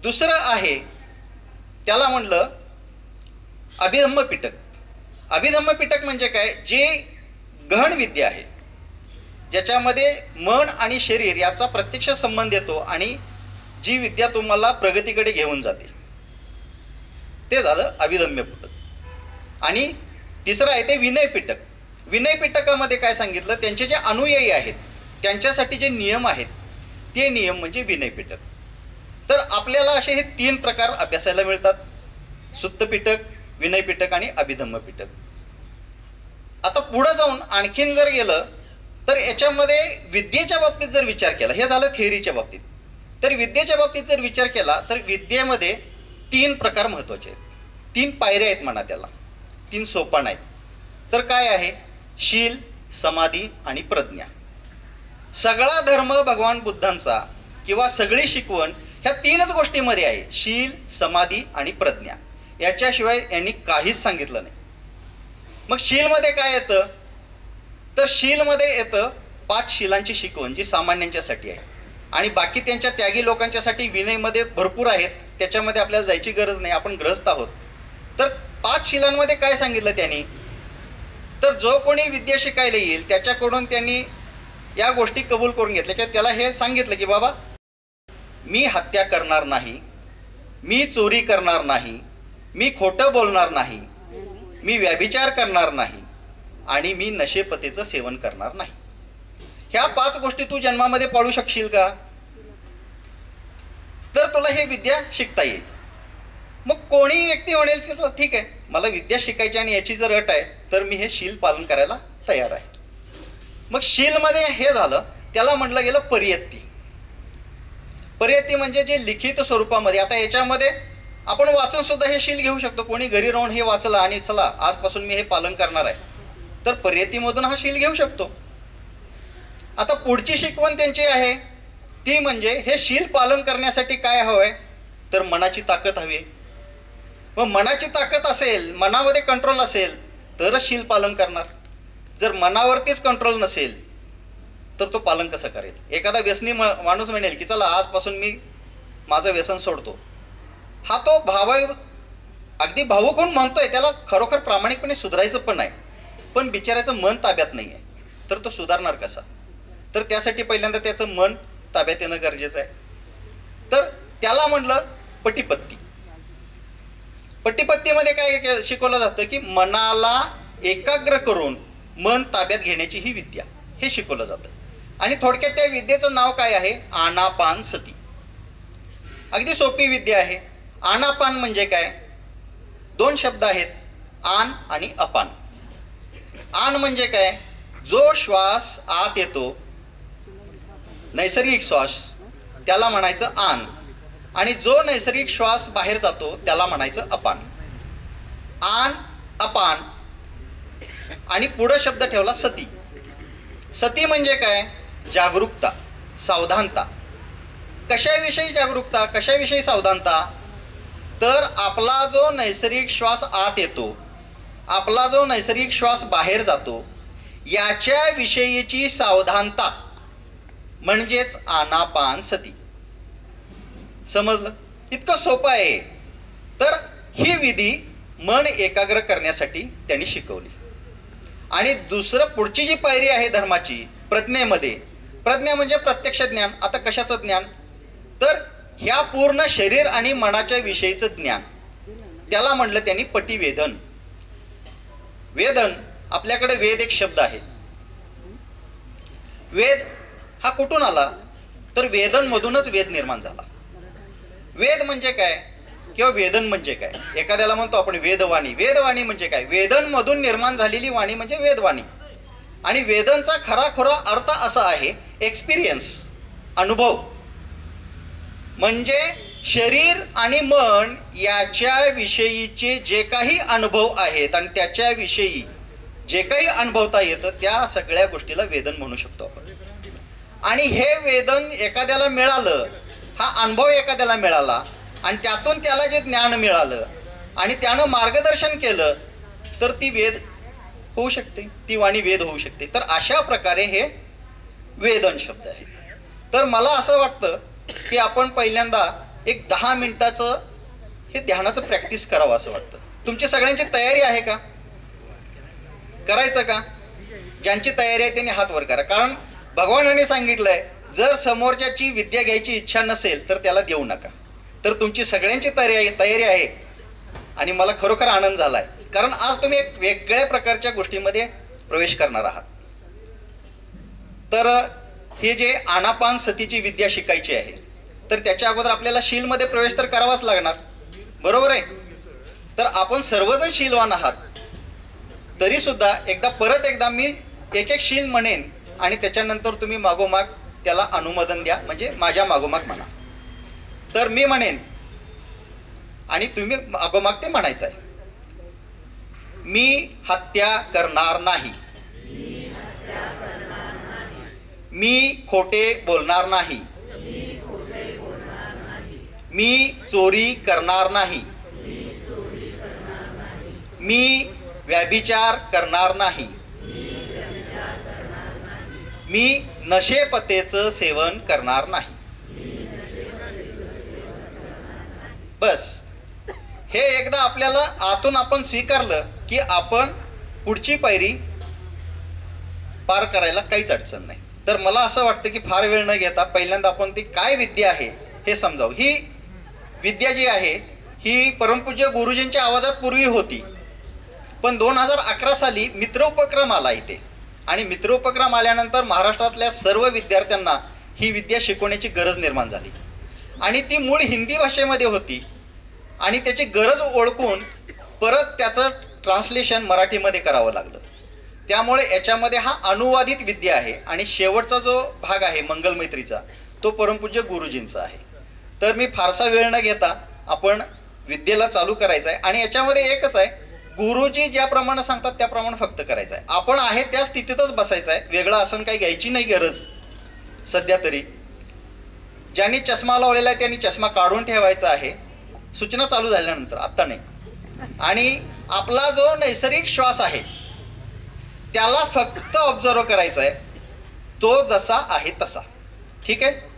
दुसरं आहे त्याला म्हणलं अभिधम्म पिटक. अभिधम्म पिटक म्हणजे काय, जे गहन विद्या आहे ज्याच्यामध्ये मन आणि शरीर याचा प्रत्यक्ष संबंध येतो आणि जी विद्या तुम्हाला प्रगतीकडे घेऊन जाते ते झालं अभिधम्य पिटक. आणि तिसरं आहे ते विनय पिटक. विनय पिटकामध्ये काय सांगितलं, त्यांचे जे अनुयायी आहेत त्यांच्यासाठी जे नियम आहेत ते नियम म्हणजे विनय पिटक. तर आपल्याला असे हे 3 प्रकार अभ्यासायला मिळतात, सुत्तपिटक, विनय पिटक आणि अभिधम्म पिटक. आता पुढे जाऊन आणखीन जर गेलं तर याच्यामध्ये विद्येच्या बाबतीत जर विचार केला, हे झालं थिअरीच्या बाबतीत. तर विद्येच्या बाबतीत जर विचार केला तर विद्येमध्ये 3 प्रकार महत्त्वाचे आहेत. 3 पायऱ्या आहेत म्हणा, त्याला 3 सोपान आहेत. तर काय आहे, शील, समाधी आणि प्रज्ञा. सगळा धर्म भगवान बुद्धांचा किंवा सगळी शिकवण ह्या 3च गोष्टीमध्ये आहे, शील, समाधी आणि प्रज्ञा. याच्याशिवाय यांनी काहीच सांगितलं नाही. मग शीलमध्ये काय येतं, तर शीलमध्ये येतं 5 शीलांची शिकवण जी सामान्यांच्यासाठी आहे आणि बाकी त्यांच्या त्यागी लोकांच्यासाठी विनयमध्ये भरपूर आहेत, त्याच्यामध्ये आपल्याला जायची गरज नाही, आपण ग्रस्त आहोत. तर 5 शीलांमध्ये काय सांगितलं त्यांनी, तर जो कोणी विद्या शिकायला येईल त्याच्याकडून त्यांनी या गोष्टी कबूल करून घेतल्या की त्याला हे सांगितलं की बाबा मी हत्या करणार नाही, मी चोरी करणार नाही, मी खोटं बोलणार नाही, मी व्यभिचार करणार नाही आणि मी नशेपतेचं सेवन करणार नाही. ह्या 5 गोष्टी तू जन्मामध्ये पाळू शकशील का, तर तुला हे विद्या शिकता येईल. मग कोणी व्यक्ती म्हणेल की ठीक आहे मला विद्या शिकायची आणि याची जर अट आहे तर मी हे शील पालन करायला तयार आहे. मग शीलमध्ये हे झालं, त्याला म्हटलं गेलं परियत्ती. परियत्ती म्हणजे जे लिखित स्वरूपामध्ये, आता याच्यामध्ये आपण वाचून सुद्धा हे शील घेऊ शकतो. कोणी घरी राहून हे वाचलं आणि चला आजपासून मी हे पालन करणार आहे तर परियत्तीमधून हा शील घेऊ शकतो. आता पुढची शिकवण त्यांची आहे ती म्हणजे हे शील पालन करण्यासाठी काय हवंय, तर मनाची ताकद हवी. मग मनाची ताकद असेल, मनामध्ये कंट्रोल असेल तरच शील पालन करणार. जर मनावरतीच कंट्रोल नसेल तर तो पालन कसं करेल. एखादा व्यसनी माणूस म्हणेल की चला आजपासून मी माझं व्यसन सोडतो, हा तो अगदी भावुक होऊन म्हणतोय, त्याला खरोखर प्रामाणिकपणे सुधारायचं पण आहे, पण बिचारायचं मन ताब्यात नाही आहे, तर तो सुधारणार कसा? तर त्यासाठी पहिल्यांदा त्याचं मन ताब्यात येणं गरजेचं आहे. तर त्याला म्हणलं पटीपत्ती. पटीपत्तीमध्ये काय शिकवलं जातं की मनाला एकाग्र करून मन ताब्यात घेण्याची ही विद्या, हे शिकवलं जातं. आणि थोडक्यात त्या विद्येचं नाव काय आहे? आनापान सती. अगदी सोपी विद्या आहे. आनापान म्हणजे काय? 2 शब्द आहेत, आन आणि अपान. आन म्हणजे काय? जो श्वास आत येतो, नैसर्गिक श्वास, त्याला म्हणायचं आन, आणि जो नैसर्गिक श्वास बाहेर जातो त्याला म्हणायचं अपान. आन, अपान, आणि पुढं शब्द ठेवला सती. सती म्हणजे काय? जागरूकता, सावधानता. कशाविषयी जागरूकता, कशाविषयी सावधानता? तर आपला जो नैसर्गिक श्वास आत येतो, आपला जो नैसर्गिक श्वास बाहेर जातो, याच्या विषयीची सावधानता म्हणजेच आनापान सती. समजलं? इतकं सोपं आहे. तर ही विधी मन एकाग्र करण्यासाठी त्यांनी शिकवली. आणि दुसरं पुढची जी पायरी आहे धर्माची, प्रज्ञेमध्ये, प्रज्ञा म्हणजे प्रत्यक्ष ज्ञान. आता कशाचं ज्ञान? तर ह्या पूर्ण शरीर आणि मनाच्या विषयीचं ज्ञान, त्याला म्हणलं त्यांनी पटिवेदन. वेदन, आपल्याकडे वेद एक शब्द आहे. वेद हा कुठून आला? तर वेदन मधूनच वेद निर्माण झाला. वेद म्हणजे काय किंवा वेदन म्हणजे काय? एखाद्याला म्हणतो आपण वेदवाणी. वेदवाणी म्हणजे काय? वेदन मधून निर्माण झालेली वाणी म्हणजे वेदवाणी. आणि वेदनचा खरा अर्थ असा आहे, एक्सपिरियन्स, अनुभव. म्हणजे शरीर आणि मन याच्या विषयीचे जे काही अनुभव आहेत आणि त्याच्याविषयी जे काही अनुभवता येतं, त्या सगळ्या गोष्टीला वेदन म्हणू शकतो आपण. आणि हे वेदन एखाद्याला मिळालं, हा अनुभव एखाद्याला मिळाला, आणि त्यातून त्याला जे ज्ञान मिळालं आणि त्यानं मार्गदर्शन केलं, तर ती वेद होऊ शकते, ती वाणी वेद होऊ शकते. तर अशा प्रकारे हे वेदन शब्द आहे. तर मला असं वाटतं की आपण पहिल्यांदा एक 10 मिनिटाचं हे ध्यानाचं प्रॅक्टिस करावं असं वाटतं. तुमची सगळ्यांची तयारी आहे का? करायचं का? ज्यांची तयारी आहे त्यांनी हात वर करा. कारण भगवानाने सांगितलंय, जर समोरच्याची विद्या घ्यायची इच्छा नसेल तर त्याला देऊ नका. तर तुमची सगळ्यांची तयारी आहे आणि मला खरोखर आनंद झालाय, कारण आज तुम्ही एक वेगळ्या प्रकारच्या गोष्टीमध्ये प्रवेश करणार आहात. तर हे जे आनापान सतीची विद्या शिकायची आहे, तर त्याच्या अगोदर आपल्याला शीलमध्ये प्रवेश तर करावाच लागणार, बरोबर आहे? तर आपण सर्वजण शीलवान आहात, तरी सुद्धा परत एकदा मी एक शील म्हणेन आणि त्याच्यानंतर तुम्ही मागोमाग त्याला अनुमोदन द्या, म्हणजे माझ्या मागोमाग म्हणा. तर मी म्हणेन आणि तुम्ही मागोमाग ते म्हणायचं आहे. मी हत्या करणार नाही, मी खोटे बोलणार नाही, मी चोरी करणार नाही, मी व्यभिचार करणार नाही, मी नशेपतेचं सेवन करणार नाही. बस हे एकदा आपल्याला आतून आपण स्वीकारलं की आपण पुढची पायरी पार करायला काहीच अडचण नाही. तर मला असं वाटतं की फार वेळ न घेता पहिल्यांदा आपण ती काय विद्या आहे हे समजावं. ही विद्या जी आहे ही परमपूज्य गुरुजींच्या आवाजात पूर्वी होती, पण 2011 साली मित्र उपक्रम आला इथे, आणि मित्र उपक्रम आल्यानंतर महाराष्ट्रातल्या सर्व विद्यार्थ्यांना ही विद्या शिकवण्याची गरज निर्माण झाली. आणि ती मूळ हिंदी भाषेमध्ये होती आणि त्याची गरज ओळखून परत त्याचं ट्रान्सलेशन मराठीमध्ये करावं लागलं. त्यामुळे याच्यामध्ये हा अनुवादित विद्या आहे आणि शेवटचा जो भाग आहे मंगलमैत्रीचा तो परमपूज्य गुरुजींचा आहे. तर मी फारसा वेळ न घेता आपण विद्येला चालू करायचं आहे. आणि याच्यामध्ये एकच आहे, गुरुजी ज्याप्रमाणे सांगतात त्याप्रमाणे फक्त करायचं आहे. आपण आहे त्या स्थितीतच बसायचं आहे, वेगळं आसन काही घ्यायची नाही गरज सध्या तरी. ज्यांनी चष्मा लावलेला आहे त्यांनी चष्मा काढून ठेवायचा आहे, सूचना चालू झाल्यानंतर, आत्ता नाही. आणि आपला जो नैसर्गिक श्वास आहे त्याला फक्त ऑब्झर्व करायचा आहे, तो जसा आहे तसा. ठीक आहे?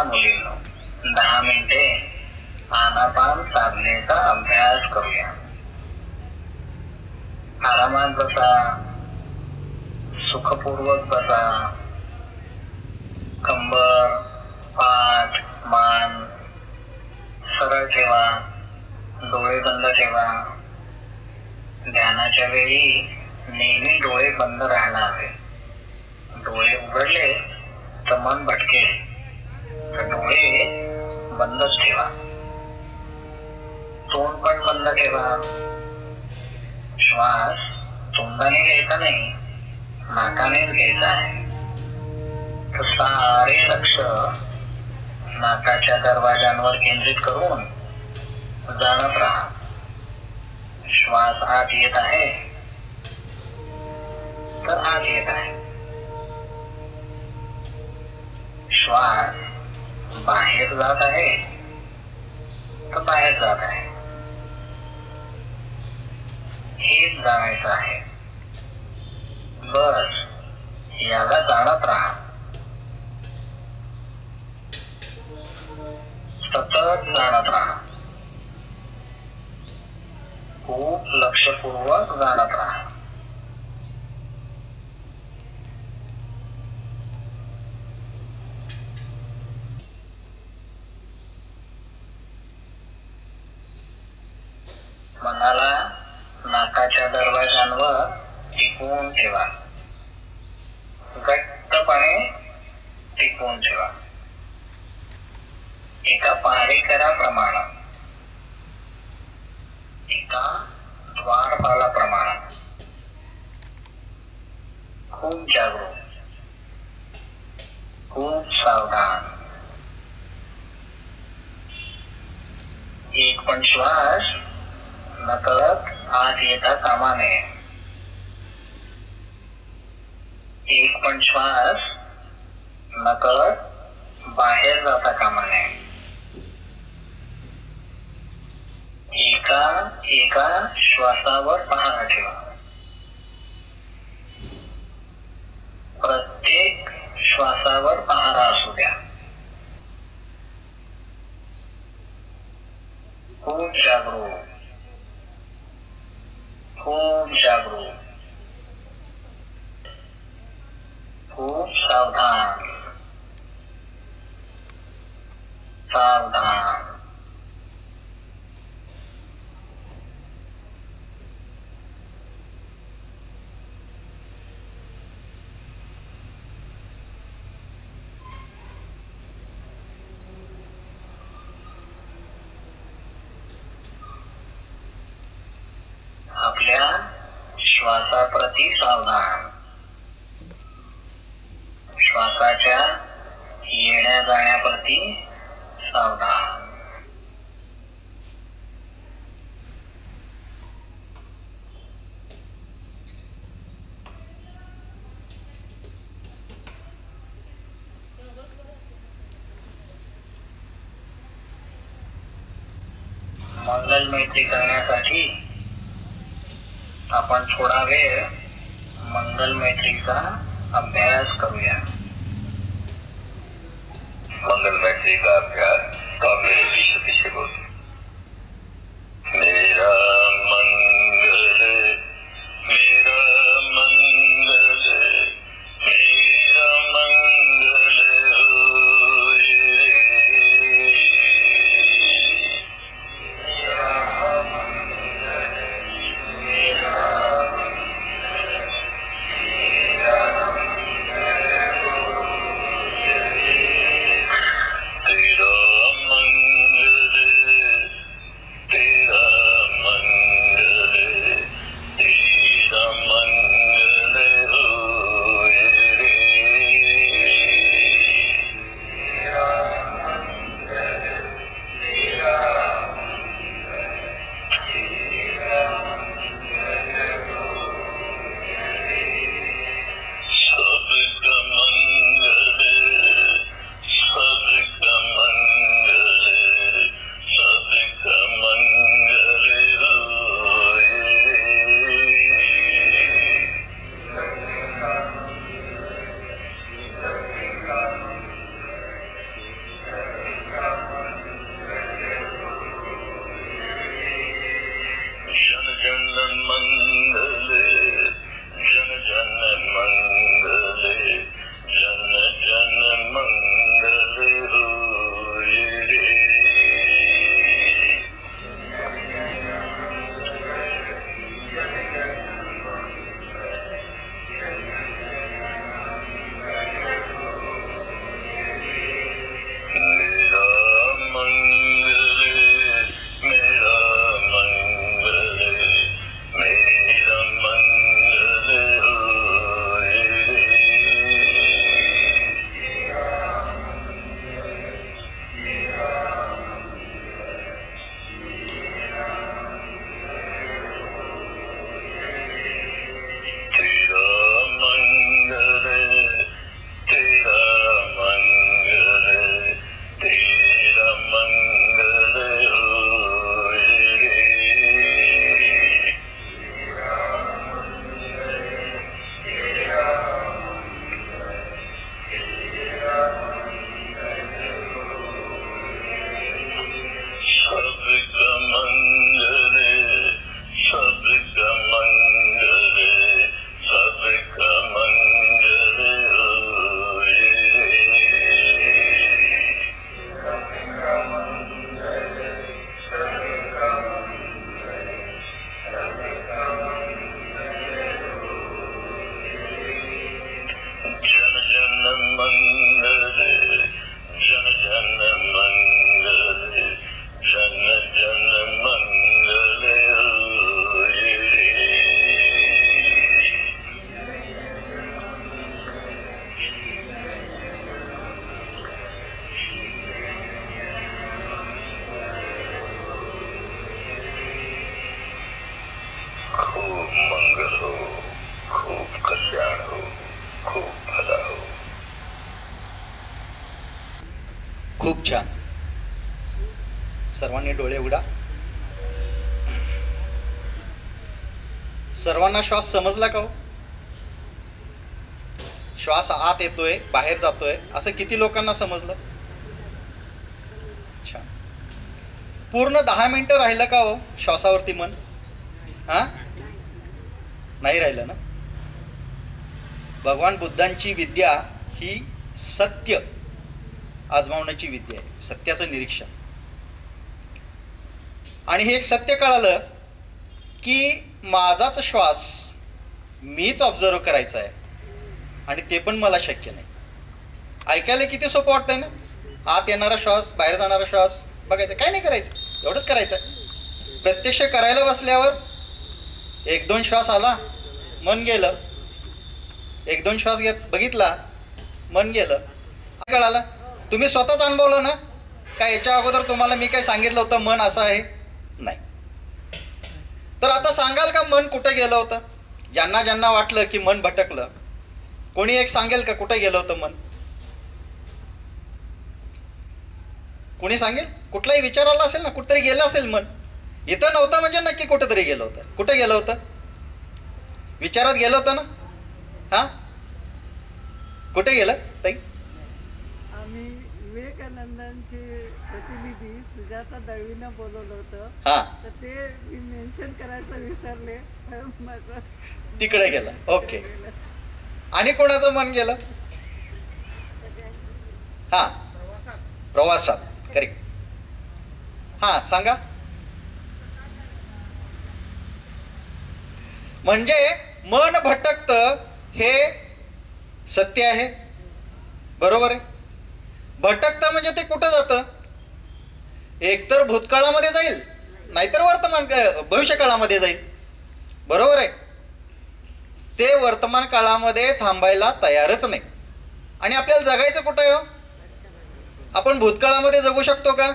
मुलींनो 10 मिनिटे आनापान साधनेचा अभ्यास करूया. आरामात बसा, सुखपूर्वक बसा. कंबर, पाठ, मान सरळ ठेवा. डोळे बंद ठेवा. ध्यानाच्या वेळी नेहमी डोळे बंद राहायला हवे. डोळे उघडले तर मन भटकेल, तर डोळे बंदच ठेवा. तोंड पण बंद ठेवा. श्वास तोंडाने घ्यायचा नाही, नाकानेच घ्यायचा आहे. तर सारे लक्ष नाकाच्या दरवाजांवर केंद्रित करून जाणत राहा. श्वास आत येत आहे तर आत येत आहे. श्वास बाहेर जात आहे तर बाहेर जात आहे. हेच जाणायचं आहे. बस याला जाणत राहा. सतत जाणत राहा. खूप लक्षपूर्वक जाणत राहा. मनाला नाकाच्या दरवाजांवर टिकवून ठेवा. घट्टपणे टिकवून ठेवा. एका पहारेकराप्रमाणे, एका द्वारपालाप्रमाणे खूप जागरूक, खूप सावधान. एक पण श्वास नकळत आत येता कामा नये. एक पण श्वास नकळत बाहेर जाता कामा नये. एका श्वासावर पहारा ठेवा. प्रत्येक श्वासावर पहारा असू द्या. खूप जागरूक, खूप जागरूक, खूप सावधान, सावधान. आपल्या श्वासाप्रती सावधान. श्वासाच्या येण्या जाण्याप्रती सावधान. मंगल मैत्री करण्यासाठी आपण थोडा वेळ मंगल मैत्रीचा अभ्यास करूया. मंगल मैत्री का अभ्यास तो मेरे पीछे पीछे बोल. मेरा मंगल, मेरा मंगल, मेरा मंगल होए रे. तेरा मंगल मंगल जन जन मंगल जन जन मंगल होय रे. खूप मंगल हो, खूप कल्याण हो, खूप भला हो. खूप छान. सर्वांनी डोळे उघडा. सर्वांना श्वास समजला का हो? श्वास आत येतोय बाहेर जातोय असं किती लोकांना समजलं? छान. पूर्ण 10 मिनिटं राहिलं का हो श्वासावरती मन? हा, नाही राहिलं ना. भगवान बुद्धांची विद्या ही सत्य आजमावण्याची विद्या आहे, सत्याचं निरीक्षण. आणि हे एक सत्य कळालं की माझाच श्वास मीच ऑब्झर्व करायचा आहे आणि ते पण मला शक्य नाही. ऐकायला किती सोपं वाटतंय ना. आत येणारा श्वास बाहेर जाणारा श्वास बघायचा, काय नाही करायचं, एवढंच करायचं आहे. प्रत्यक्ष करायला बसल्यावर 1-2 श्वास आला मन गेलं, 1-2 श्वास घेत बघितला मन गेलं. काय कळालं? तुम्ही स्वतःच अनुभवलं ना. काय याच्या अगोदर तुम्हाला मी काय सांगितलं होतं मन असं आहे? नाही. तर आता सांगाल का मन कुठे गेलं होतं? ज्यांना ज्यांना वाटलं की मन भटकलं, कोणी एक सांगेल का कुठे गेलं होतं मन? कोणी सांगेल? कुठलाही विचार आला असेल ना, कुठेतरी गेलं असेल मन. इथं नव्हतं म्हणजे नक्की कुठेतरी गेलं होतं. कुठे गेलं होतं? विचारात गेलं होतं ना. हा, कुठे गेलं ताई? आम्ही विवेकानंदांचे प्रतिनिधी सुजाता दळवीनं बोलवलं होतं. हा, तर ते मी मेन्शन करायचं विसरले. माझं तिकडे गेलं. ओके. आणि कोणाचं मन गेलं? हा, प्रवासात. करेक्ट. हा, सांगा. म्हणजे मन भटकतं हे सत्य आहे, बरोबर आहे. भटकतं म्हणजे ते कुठं जातं? एकतर भूतकाळामध्ये जाईल, नाहीतर वर्तमान भविष्य काळामध्ये जाईल, बरोबर आहे. ते वर्तमान काळामध्ये थांबायला तयारच नाही. आणि आपल्याला जगायचं कुठं आहे हो? आपण भूतकाळामध्ये जगू शकतो का?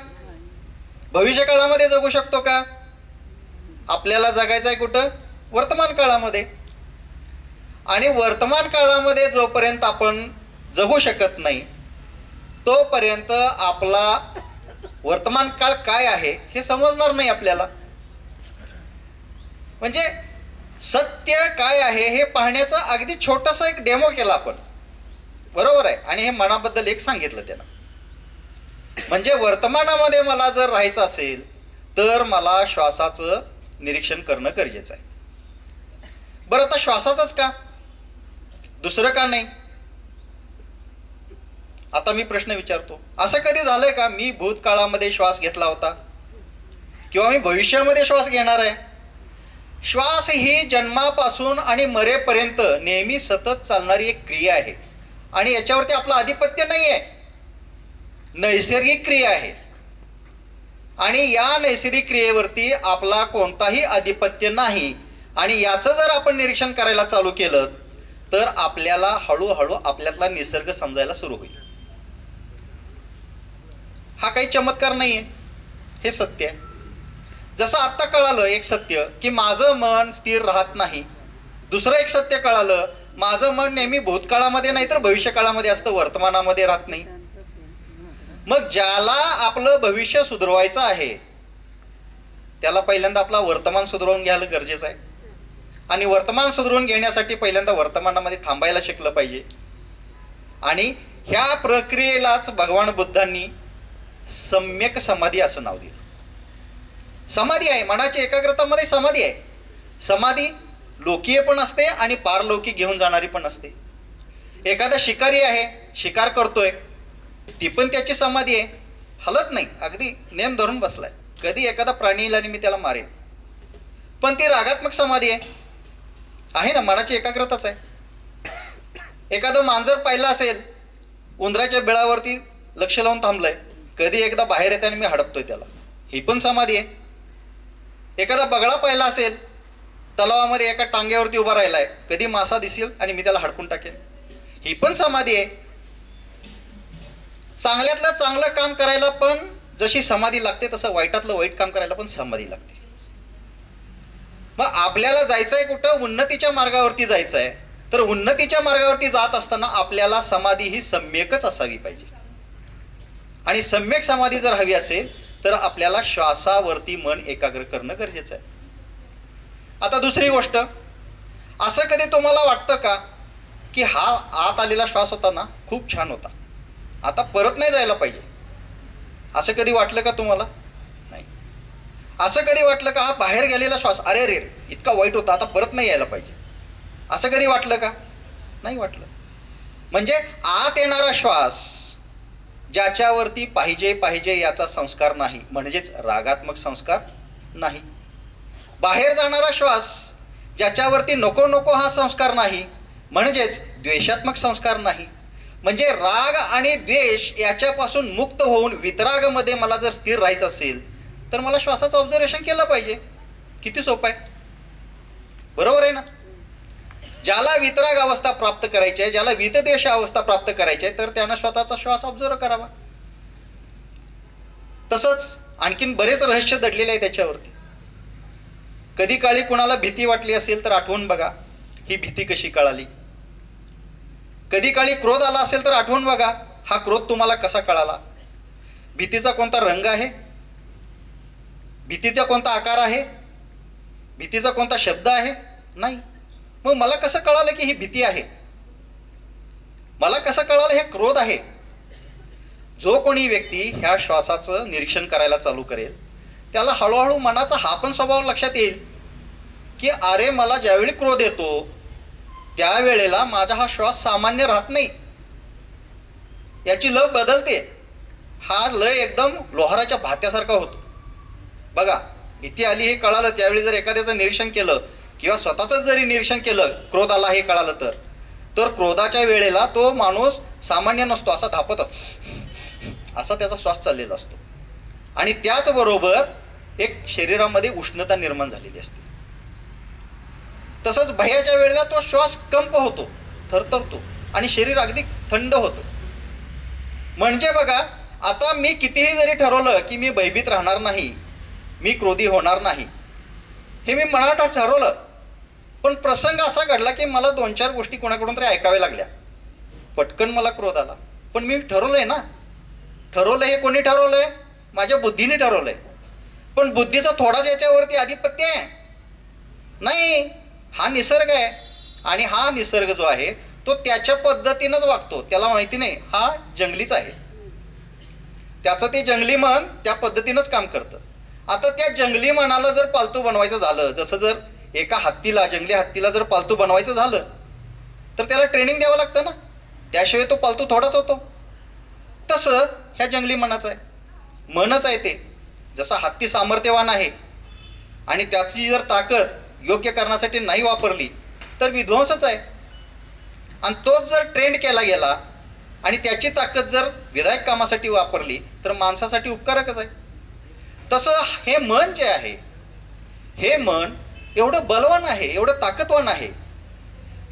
भविष्य काळामध्ये जगू शकतो का? आपल्याला जगायचं आहे कुठं? वर्तमान काळामध्ये. आणि वर्तमान काळामध्ये जोपर्यंत आपण जगू शकत नाही तोपर्यंत आपला वर्तमान काळ काय आहे हे समजणार नाही आपल्याला. म्हणजे सत्य काय आहे हे पाहण्याचा अगदी छोटासा एक डेमो केला आपण, बरोबर आहे. आणि हे मनाबद्दल एक सांगितलं त्यानं. म्हणजे वर्तमानामध्ये मला जर राहायचं असेल तर मला श्वासाचं निरीक्षण करणं गरजेचं आहे. बरं, आता श्वासाचंच का, दुसरं का नाही? आता मी प्रश्न विचारतो, असं कधी झालंय का मी भूतकाळामध्ये श्वास घेतला होता किंवा मी भविष्यामध्ये श्वास घेणार आहे? श्वास ही जन्मापासून आणि मरेपर्यंत नेहमी सतत चालणारी एक क्रिया आहे आणि याच्यावरती आपलं आधिपत्य नाही आहे, नैसर्गिक क्रिया आहे. आणि या नैसर्गिक क्रियेवरती आपला कोणताही आधिपत्य नाही. आणि याचं जर आपण निरीक्षण करायला चालू केलं तर आपल्याला हळूहळू आपल्यातला निसर्ग समजायला सुरू होईल. हा काही चमत्कार नाहीये, हे सत्य आहे. जसं आत्ता कळालं एक सत्य की माझं मन स्थिर राहत नाही, दुसरं एक सत्य कळालं माझं मन नेहमी भूतकाळामध्ये नाही तर भविष्य काळामध्ये असतं, वर्तमानामध्ये राहत नाही. मग ज्याला आपलं भविष्य सुधारवायचं आहे त्याला पहिल्यांदा आपला वर्तमान सुधारवून घ्यायला गरजेचं आहे. आणि वर्तमान सुधारवून घेण्यासाठी पहिल्यांदा वर्तमानामध्ये थांबायला शिकलं पाहिजे. आणि ह्या प्रक्रियेलाच भगवान बुद्धांनी सम्यक समाधी असं नाव दिलं. समाधी आहे, मनाची एकाग्रतामध्ये समाधी आहे. समाधी लोकीय पण असते आणि पारलौकिक घेऊन जाणारी पण असते. एखादा शिकारी आहे, शिकार करतोय, ती पण त्याची समाधी आहे, हलत नाही, अगदी नेम धरून बसलाय. कधी एखादा प्राणी येईल आणि मी त्याला मारेन, पण ती रागात्मक समाधी आहे ना, मनाची एकाग्रताच आहे. एखादं मांजर पाहिलं असेल उंदराच्या बिळावरती लक्ष लावून थांबलंय, कधी एकदा बाहेर येते आणि मी हडपतोय त्याला, ही पण समाधी आहे. एखादा बगळा पाहिला असेल तलावामध्ये एका टांग्यावरती उभा राहिलाय, कधी मासा दिसेल आणि मी त्याला हडपून टाकेन, ही पण समाधी आहे. चांगल्यातलं चांगलं काम करायला पण जशी समाधी लागते तसं वाईटातलं वाईट काम करायला पण समाधी लागते. मग आपल्याला जायचंय कुठं? उन्नतीच्या मार्गावरती जायचंय. तर उन्नतीच्या मार्गावरती जात असताना आपल्याला समाधी ही सम्यकच असावी पाहिजे. आणि सम्यक समाधी जर हवी असेल तर आपल्याला श्वासावरती मन एकाग्र करणं गरजेचं आहे. आता दुसरी गोष्ट, असं कधी तुम्हाला वाटतं का की हा आत आलेला श्वास होता ना खूप छान होता, आता परत नाही जायला पाहिजे, असं कधी वाटलं का तुम्हाला? नाही. असं कधी वाटलं का हा बाहेर गेलेला श्वास अरे रे इतका वाईट होता, आता परत नाही यायला पाहिजे, असं कधी वाटलं का? नाही वाटलं. म्हणजे आत येणारा श्वास ज्याच्यावरती पाहिजे पाहिजे याचा संस्कार नाही, म्हणजेच रागात्मक संस्कार नाही. बाहेर जाणारा श्वास ज्याच्यावरती नको नको हा संस्कार नाही, म्हणजेच द्वेषात्मक संस्कार नाही. म्हणजे राग आणि द्वेष याच्यापासून मुक्त होऊन वितरागामध्ये मला जर स्थिर राहायचं असेल तर मला श्वासाचं ऑब्झर्वेशन केलं पाहिजे. किती सोपं आहे, बरोबर आहे ना? ज्याला वितराग अवस्था प्राप्त करायची आहे, ज्याला वितद्वेष अवस्था प्राप्त करायची आहे, तर त्यानं स्वतःचा श्वास ऑब्झर्व करावा. तसंच आणखीन बरेच रहस्य दडलेले आहे त्याच्यावरती. कधी काळी कुणाला भीती वाटली असेल तर आठवून बघा ही भीती कशी कळाली. कधी काळी क्रोध आला असेल तर आठवून बघा हा क्रोध तुम्हाला कसा कळाला. भीतीचा कोणता रंग आहे, भीतीचा कोणता आकार आहे, भीतीचा कोणता शब्द आहे? नाही. मग मला कसं कळालं की ही भीती आहे, मला कसं कळालं हे क्रोध आहे? जो कोणी व्यक्ती ह्या श्वासाचं निरीक्षण करायला चालू करेल त्याला हळूहळू मनाचा हा पण स्वभाव लक्षात येईल की अरे मला ज्यावेळी क्रोध येतो त्यावेळेला माझा हा श्वास सामान्य राहत नाही, याची लय बदलते. हा लय एकदम लोहाराच्या भात्यासारखा होतो. बघा, भीती आली हे कळालं त्यावेळी जर एखाद्याचं निरीक्षण केलं किंवा स्वतःच जरी निरीक्षण केलं, क्रोध आला हे कळालं तर क्रोधाच्या वेळेला तो माणूस सामान्य नसतो, असा धापत असा त्याचा श्वास चाललेला असतो. आणि त्याचबरोबर एक शरीरामध्ये उष्णता निर्माण झालेली असते. तसंच भयाच्या वेळेला तो श्वास कंप होतो, थरथरतो आणि शरीर अगदी थंड होतं. म्हणजे बघा, आता मी कितीही जरी ठरवलं की मी भयभीत राहणार नाही, मी क्रोधी होणार नाही, हे मी मनात ठरवलं, पण प्रसंग असा घडला की मला 2-4 गोष्टी कोणाकडून तरी ऐकाव्या लागल्या, पटकन मला क्रोध आला. पण मी ठरवलंय ना, ठरवलं हे कोणी ठरवलंय? माझ्या बुद्धीने ठरवलंय. पण बुद्धीचा थोडाच याच्यावरती आधिपत्य आहे? नाही, हा निसर्ग आहे. आणि हा निसर्ग जो आहे तो त्याच्या पद्धतीनंच वागतो. त्याला माहिती नाही हा जंगलीच आहे, त्याचं ते जंगली मन त्या पद्धतीनंच काम करतं. आता त्या जंगली मनाला जर पालतू बनवायचं झालं, जसं जर एका हत्तीला, जंगली हत्तीला जर पालतू बनवायचं झालं तर त्याला ट्रेनिंग द्यावं लागतं ना, त्याशिवाय तो पालतू थोडाच होतो. तसं ह्या जंगली मनाचं आहे, मनच आहे ते. जसा हत्ती सामर्थ्यवान आहे आणि त्याची जर ताकद योग्य करण्यासाठी नाही वापरली तर विध्वंसच आहे. आणि तोच जर ट्रेंड केला गेला आणि त्याची ताकद जर विधायक कामासाठी वापरली तर माणसासाठी उपकारकच आहे. तसं हे मन जे आहे, हे मन एवढं बलवान आहे, एवढं ताकदवान आहे.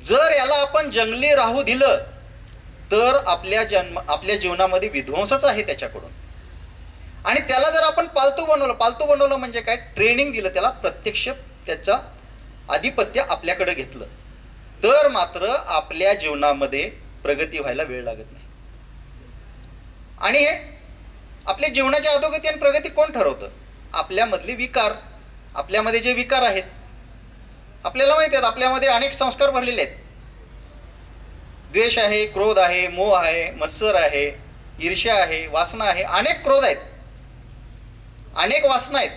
जर याला आपण जंगली राहू दिलं तर आपल्या जीवनामध्ये विध्वंसच आहे त्याच्याकडून. आणि त्याला जर आपण पालतू बनवलं म्हणजे काय? ट्रेनिंग दिलं त्याला, प्रत्यक्ष त्याचं आधिपत्य आपल्याकडे घेतलं, तर मात्र आपल्या जीवनामध्ये प्रगती व्हायला वेळ लागत नाही. आणि हे आपल्या जीवनाच्या अधोगती आणि प्रगती कोण ठरवतं? आपल्यामधले विकार. आपल्यामध्ये जे विकार आहेत आपल्याला माहिती आहेत, आपल्यामध्ये अनेक संस्कार भरलेले आहेत. द्वेष आहे, क्रोध आहे, मोह आहे, मत्सर आहे, ईर्ष्या आहे, वासना आहे, अनेक क्रोध आहेत, अनेक वासना आहेत.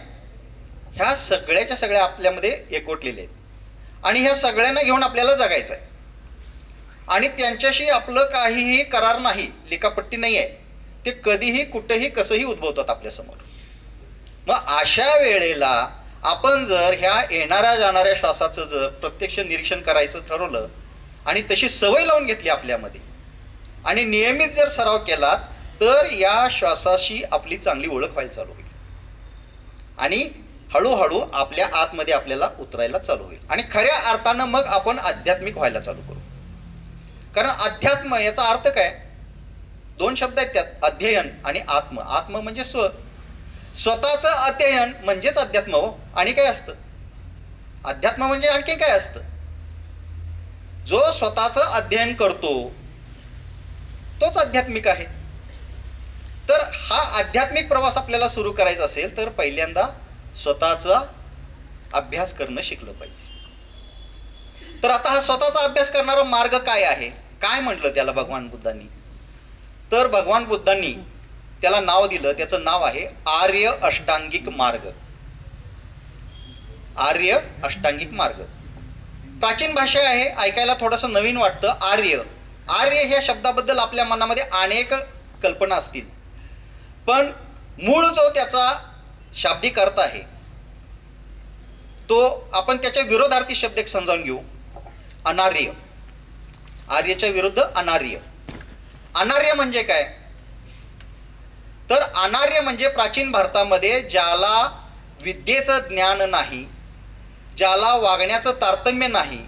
ह्या सगळ्याच्या सगळ्या आपल्यामध्ये एकवटलेल्या आहेत. आणि ह्या सगळ्यांना घेऊन आपल्याला जगायचं आहे. आणि त्यांच्याशी आपलं काहीही करार नाही, लिकापट्टी नाही आहे. ते कधीही कुठेही कसंही उद्भवतात आपल्यासमोर. मग अशा वेळेला आपण जर ह्या येणाऱ्या जाणाऱ्या श्वासाचं जर प्रत्यक्ष निरीक्षण करायचं ठरवलं आणि तशी सवय लावून घेतली आपल्यामध्ये, आणि नियमित जर सराव केला तर या श्वासाशी आपली चांगली ओळख व्हायला चालू होईल आणि हळूहळू आपल्या आतमध्ये आपल्याला उतरायला चालू होईल आणि खऱ्या अर्थानं मग आपण आध्यात्मिक व्हायला चालू करू. कारण अध्यात्म याचा अर्थ काय? दोन शब्द आहेत त्यात, अध्ययन आणि आत्म. आत्म म्हणजे स्वतःचं अध्ययन म्हणजेच अध्यात्म हो. आणि काय असतं अध्यात्म म्हणजे? आणखी काय असतं? जो स्वतःचं अध्ययन करतो तोच आध्यात्मिक आहे. तर हा आध्यात्मिक प्रवास आपल्याला सुरू करायचा असेल तर पहिल्यांदा स्वतःचा अभ्यास करणं शिकलं पाहिजे. तर आता हा स्वतःचा अभ्यास करणारा मार्ग काय आहे? काय म्हटलं त्याला भगवान बुद्धांनी? तर भगवान बुद्धांनी त्याला नाव दिलं, त्याचं नाव आहे आर्य अष्टांगिक मार्ग. आर्य अष्टांगिक मार्ग प्राचीन भाषा आहे, ऐकायला थोडंसं नवीन वाटतं. आर्य आर्य ह्या शब्दाबद्दल आपल्या मनामध्ये अनेक कल्पना असतील, पण मूळ जो त्याचा शाब्दिक अर्थ आहे तो आपण त्याच्या विरोधार्थी शब्द एक समजावून घेऊ. अनार्य. आर्यच्या विरुद्ध अनार्य. अनार्य म्हणजे काय? तर अनार्य म्हणजे प्राचीन भारतामध्ये ज्याला विद्येचं ज्ञान नाही, ज्याला वागण्याचं तारतम्य नाही,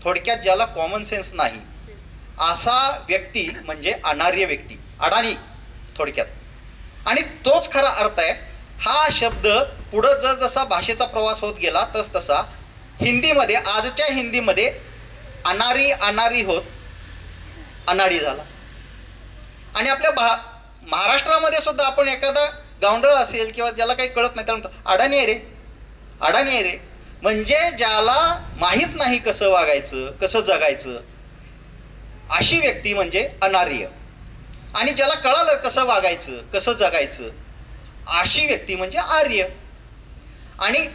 थोडक्यात ज्याला कॉमन सेन्स नाही, असा व्यक्ती म्हणजे अनार्य व्यक्ती, अडाणी थोडक्यात. आणि तोच खरा अर्थ आहे. हा शब्द पुढं जसा भाषेचा प्रवास होत गेला तसा हिंदीमध्ये, आजच्या हिंदीमध्ये अनारी अनारी होत अनाडी झाला. आणि आपल्या महाराष्ट्रामध्ये सुद्धा आपण एखादा गावंढळ असेल किंवा ज्याला काही कळत नाही त्याला म्हणतो अडाणी आहे रे, अडाणी आहे रे. म्हणजे ज्याला माहीत नाही कसं वागायचं, कसं जगायचं, अशी व्यक्ती म्हणजे अनार्य. आणि ज्याला कळालं कसं वागायचं, कसं जगायचं, अशी व्यक्ती म्हणजे आर्य. आणि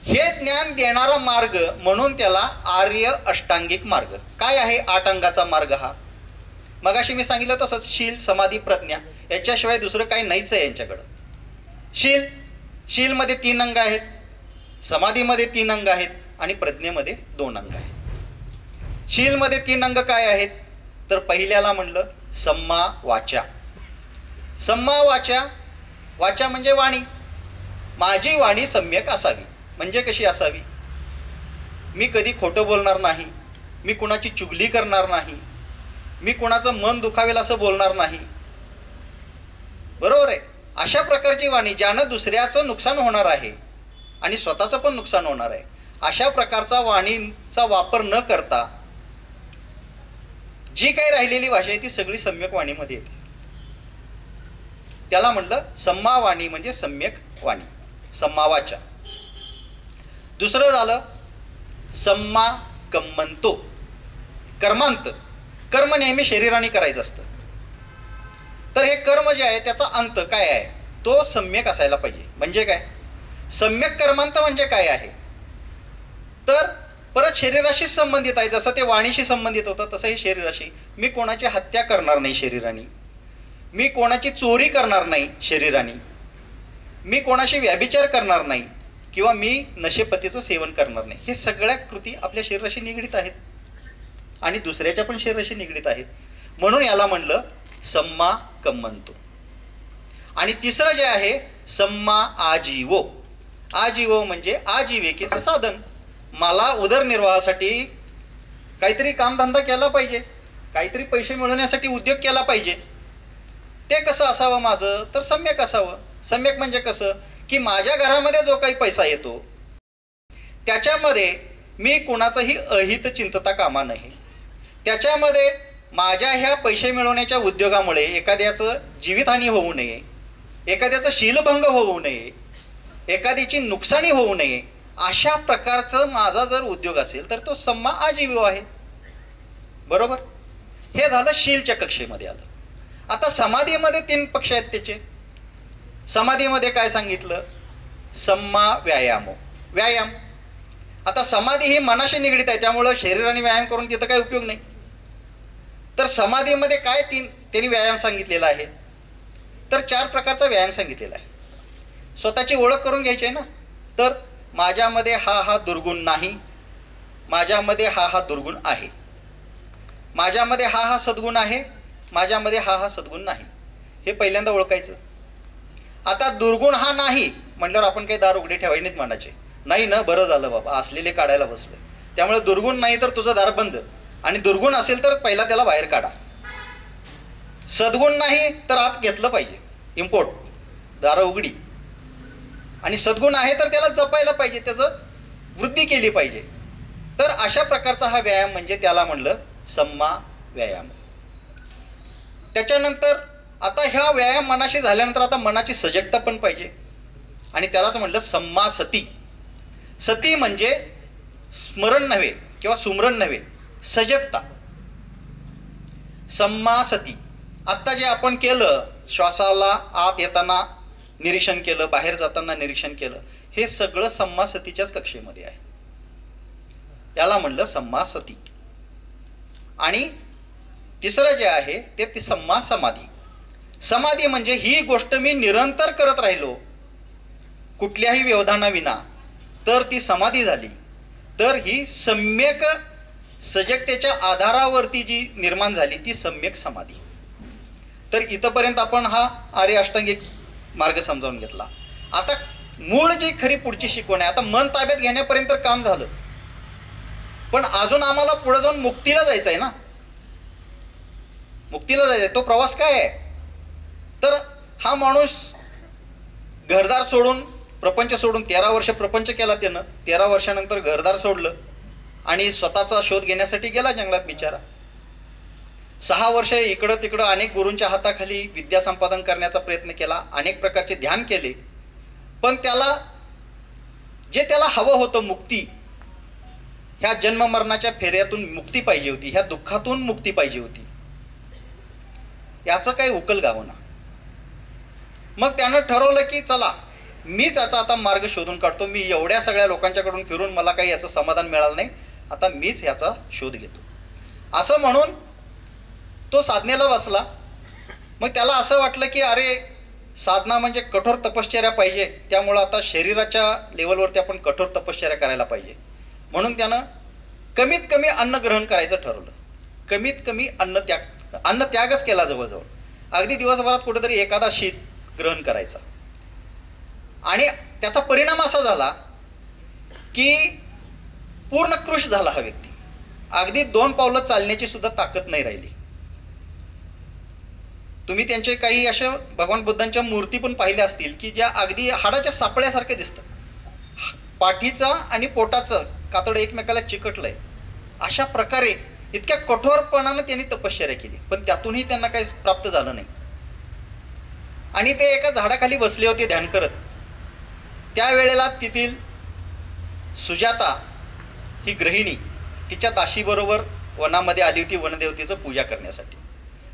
हे ज्ञान देणारा मार्ग म्हणून त्याला आर्य अष्टांगिक मार्ग. काय आहे 8 अंगाचा मार्ग हा? मगाशी मी सांगितलं तसंच शील, समाधी, प्रज्ञा याच्याशिवाय दुसरं काही नाहीच आहे यांच्याकडं. शीलमध्ये 3 अंग आहेत, समाधीमध्ये 3 अंग आहेत आणि प्रज्ञेमध्ये 2 अंग आहेत. शीलमध्ये 3 अंग काय आहेत? तर पहिल्याला म्हणलं सम्मा वाचा. सम्मा वाचा, वाचा म्हणजे वाणी. माझी वाणी सम्यक असावी. म्हणजे कशी असावी? मी कधी खोटं बोलणार नाही, मी कुणाची चुगली करणार नाही, मी कुणाचं मन दुखावेल असं बोलणार नाही. बरोबर आहे? अशा प्रकारची वाणी ज्यानं दुसऱ्याचं नुकसान होणार आहे आणि स्वतःचं पण नुकसान होणार आहे, अशा प्रकारचा वाणीचा वापर न करता जी काही राहिलेली भाषा आहे ती सगळी सम्यक वाणीमध्ये येते. त्याला म्हणलं सम्मा वाणी म्हणजे सम्यक वाणी, सम्मा वाचा. दुसरं झालं सम्मा कम्मंतो, कर्मांत. कर्म नेहमी शरीराने करायचं असतं. तर हे कर्म जे आहे त्याचा अंत काय आहे? तो सम्यक असायला पाहिजे. म्हणजे काय? सम्यक कर्मांत म्हणजे काय आहे? तर परत शरीराशी संबंधित आहे. जसं ते वाणीशी संबंधित होतं तसं हे शरीराशी. मी कोणाची हत्या करणार नाही शरीराने, मी कोणाची चोरी करणार नाही शरीराने, मी कोणाशी व्यभिचार करणार नाही किंवा मी नशेपतीचं सेवन करणार नाही. हे सगळ्या कृती आपल्या शरीराशी निगडीत आहेत आणि दुसऱ्याच्या पण शरीराशी निगडीत आहेत. म्हणून याला म्हणलं सम्मा कम्मंतो. आणि तिसरं जे आहे सम्मा आजीवो. आजीवो म्हणजे आजीविकेचं साधन. मला उदरनिर्वाहासाठी काहीतरी कामधंदा केला पाहिजे, काहीतरी पैसे मिळवण्यासाठी उद्योग केला पाहिजे. ते कसं असावं माझं? तर सम्यक असावं. सम्यक म्हणजे कसं की माझ्या घरामध्ये जो काही पैसा येतो त्याच्यामध्ये मी कुणाचंही अहित चिंतता कामा नये. त्याच्यामध्ये माझ्या ह्या पैसे मिळवण्याच्या उद्योगामुळे एखाद्याचं जीवितहानी होऊ नये, एखाद्याचं शीलभंग होऊ नये, एखाद्याची नुकसानी होऊ नये, अशा प्रकारचं माझा जर उद्योग असेल तर तो सम्मा आजीव आहे. बरोबर? हे झालं शीलच्या कक्षेमध्ये आलं. आता समाधीमध्ये 3 पक्ष आहेत त्याचे. समाधीमध्ये काय सांगितलं? सम्मा व्यायामो, व्यायाम. आता समाधी ही मनाशी निगडीत आहे, त्यामुळं शरीराने व्यायाम करून तिथं काही उपयोग नाही. तर समाधीमध्ये काय त्यांनी व्यायाम सांगितलेला आहे? तर 4 प्रकारचा व्यायाम सांगितलेला आहे. स्वतःची ओळख करून घ्यायची आहे ना. तर माझ्यामध्ये हा दुर्गुण नाही, माझ्यामध्ये हा दुर्गुण आहे, माझ्यामध्ये हा सद्गुण आहे, माझ्यामध्ये हा सद्गुण नाही, हे पहिल्यांदा ओळखायचं. आता दुर्गुण हा नाही म्हटल्यावर आपण काही दार उघडे ठेवायचे नाहीत मनाचे. नाही ना, बरं झालं बाबा, असलेले काढायला बसलोय. त्यामुळे दुर्गुण नाही तर तुझं दार बंद, आणि दुर्गुण असेल तर पहिला त्याला बाहेर काढा. सद्गुण नाही तर आत घेतलं पाहिजे, इम्पोर्ट, दारं उघडी. आणि सद्गुण आहे तर त्याला जपायला पाहिजे, त्याचं वृद्धी केली पाहिजे. तर अशा प्रकारचा हा व्यायाम म्हणजे त्याला म्हणलं सम्मा व्यायाम. त्याच्यानंतर आता ह्या व्यायाम मनाशी झाल्यानंतर आता मनाची सजगता पण पाहिजे, आणि त्यालाच म्हणलं सम्मा सती. सती म्हणजे स्मरण नव्हे किंवा सुमरण नव्हे, सजगता. सम्मा सती. आत्ता जे आपण केलं, श्वासाला आत येताना निरीक्षण केलं, बाहेर जाताना निरीक्षण केलं, हे सगळं सम्मा सतीच्याच कक्षेमध्ये आहे. याला म्हणलं सम्मा सती. आणि तिसरं जे आहे ते सम्मा समाधी. समाधी म्हणजे ही गोष्ट मी निरंतर करत राहिलो कुठल्याही व्यवधानाविना, तर ती समाधी झाली. तर ही सम्यक सजगतेच्या आधारावरती जी निर्माण झाली ती सम्यक समाधी. तर इथंपर्यंत आपण हा आर्य अष्टांगिक मार्ग समजावून घेतला. आता मूळ जी खरी पुढची शिकवण आहे, आता मन ताब्यात घेण्यापर्यंत काम झालं, पण अजून आम्हाला पुढे जाऊन मुक्तीला जायचं आहे ना. मुक्तीला जायचं आहे. तो प्रवास काय आहे? तर हा माणूस घरदार सोडून, प्रपंच सोडून 13 वर्ष प्रपंच केला त्यानं. 13 वर्षानंतर घरदार सोडलं आणि स्वतःचा शोध घेण्यासाठी गेला जंगलात बिचारा. 6 वर्ष इकडं तिकडं अनेक गुरूंच्या हाताखाली विद्या संपादन करण्याचा प्रयत्न केला, अनेक प्रकारचे ध्यान केले, पण त्याला जे त्याला हवं होतं मुक्ती, ह्या जन्म मरणाच्या फेऱ्यातून मुक्ती पाहिजे होती, ह्या दुःखातून मुक्ती पाहिजे होती, याचं काही उकल गावना. मग त्यानं ठरवलं की चला मीच याचा आता मार्ग शोधून काढतो. मी एवढ्या सगळ्या लोकांच्याकडून फिरून मला काही याचं समाधान मिळालं नाही, आता मीच याचा शोध घेतो. असं म्हणून तो साधनेला बसला. मग त्याला असं वाटलं की अरे साधना म्हणजे कठोर तपश्चर्या पाहिजे, त्यामुळं आता शरीराच्या लेवलवरती आपण कठोर तपश्चर्या करायला पाहिजे. म्हणून त्यानं कमीत कमी अन्न ग्रहण करायचं ठरवलं. कमीत कमी अन्न त्यागच केला जवळजवळ. अगदी दिवसभरात कुठेतरी एखादा शीत ग्रहण करायचा. आणि त्याचा परिणाम असा झाला की पूर्ण कृश झाला हा व्यक्ती. अगदी 2 पावलं चालण्याची सुद्धा ताकद नाही राहिली. तुम्ही त्यांचे काही अशा भगवान बुद्धांच्या मूर्ती पण पाहिल्या असतील की ज्या अगदी हाडाच्या सापळ्यासारख्या दिसतात. पाठीचा आणि पोटाचं कातड एकमेकाला चिकटलंय. अशा प्रकारे इतक्या कठोरपणानं त्यांनी तपश्चर्या केली, पण त्यातूनही त्यांना काही प्राप्त झालं नाही. आणि ते एका झाडाखाली बसले होते ध्यान करत. त्यावेळेला तेथील सुजाता ही गृहिणी तिच्या दाशीबरोबर वनामध्ये आली होती वनदेवतेचं पूजा करण्यासाठी,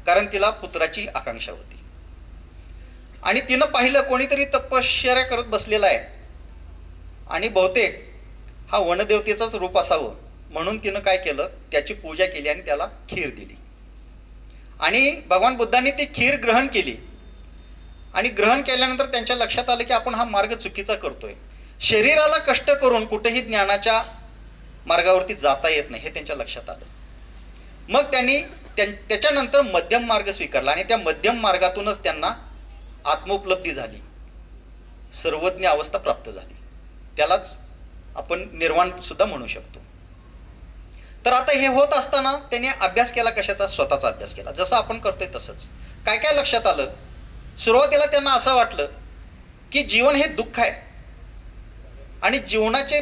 कारण तिला पुत्राची आकांक्षा होती. आणि तिनं पाहिलं कोणीतरी तपश्चर्या करत बसलेला आहे, आणि बहुतेक हा वनदेवतेचंच रूप असावं म्हणून तिनं काय केलं, त्याची पूजा केली आणि त्याला खीर दिली. आणि भगवान बुद्धांनी ती खीर ग्रहण केली. आणि ग्रहण केल्यानंतर त्यांच्या लक्षात आलं की आपण हा मार्ग चुकीचा करतोय. शरीराला कष्ट करून कुठेही ज्ञानाच्या मार्गावरती जाता येत नाही हे त्यांच्या लक्षात आलं. मग त्यांनी त्याच्यानंतर मध्यम मार्ग स्वीकारला, आणि त्या मध्यम मार्गातूनच त्यांना आत्मोपलब्धी झाली, सर्वज्ञ अवस्था प्राप्त झाली. त्यालाच आपण निर्वाण सुद्धा म्हणू शकतो. तर आता हे होत असताना त्यांनी अभ्यास केला. कशाचा? स्वतःचा अभ्यास केला, जसं आपण करतोय तसंच. काय काय लक्षात आलं? सुरुवातीला त्यांना असं वाटलं की जीवन हे दुःख आहे, आणि जीवनाचे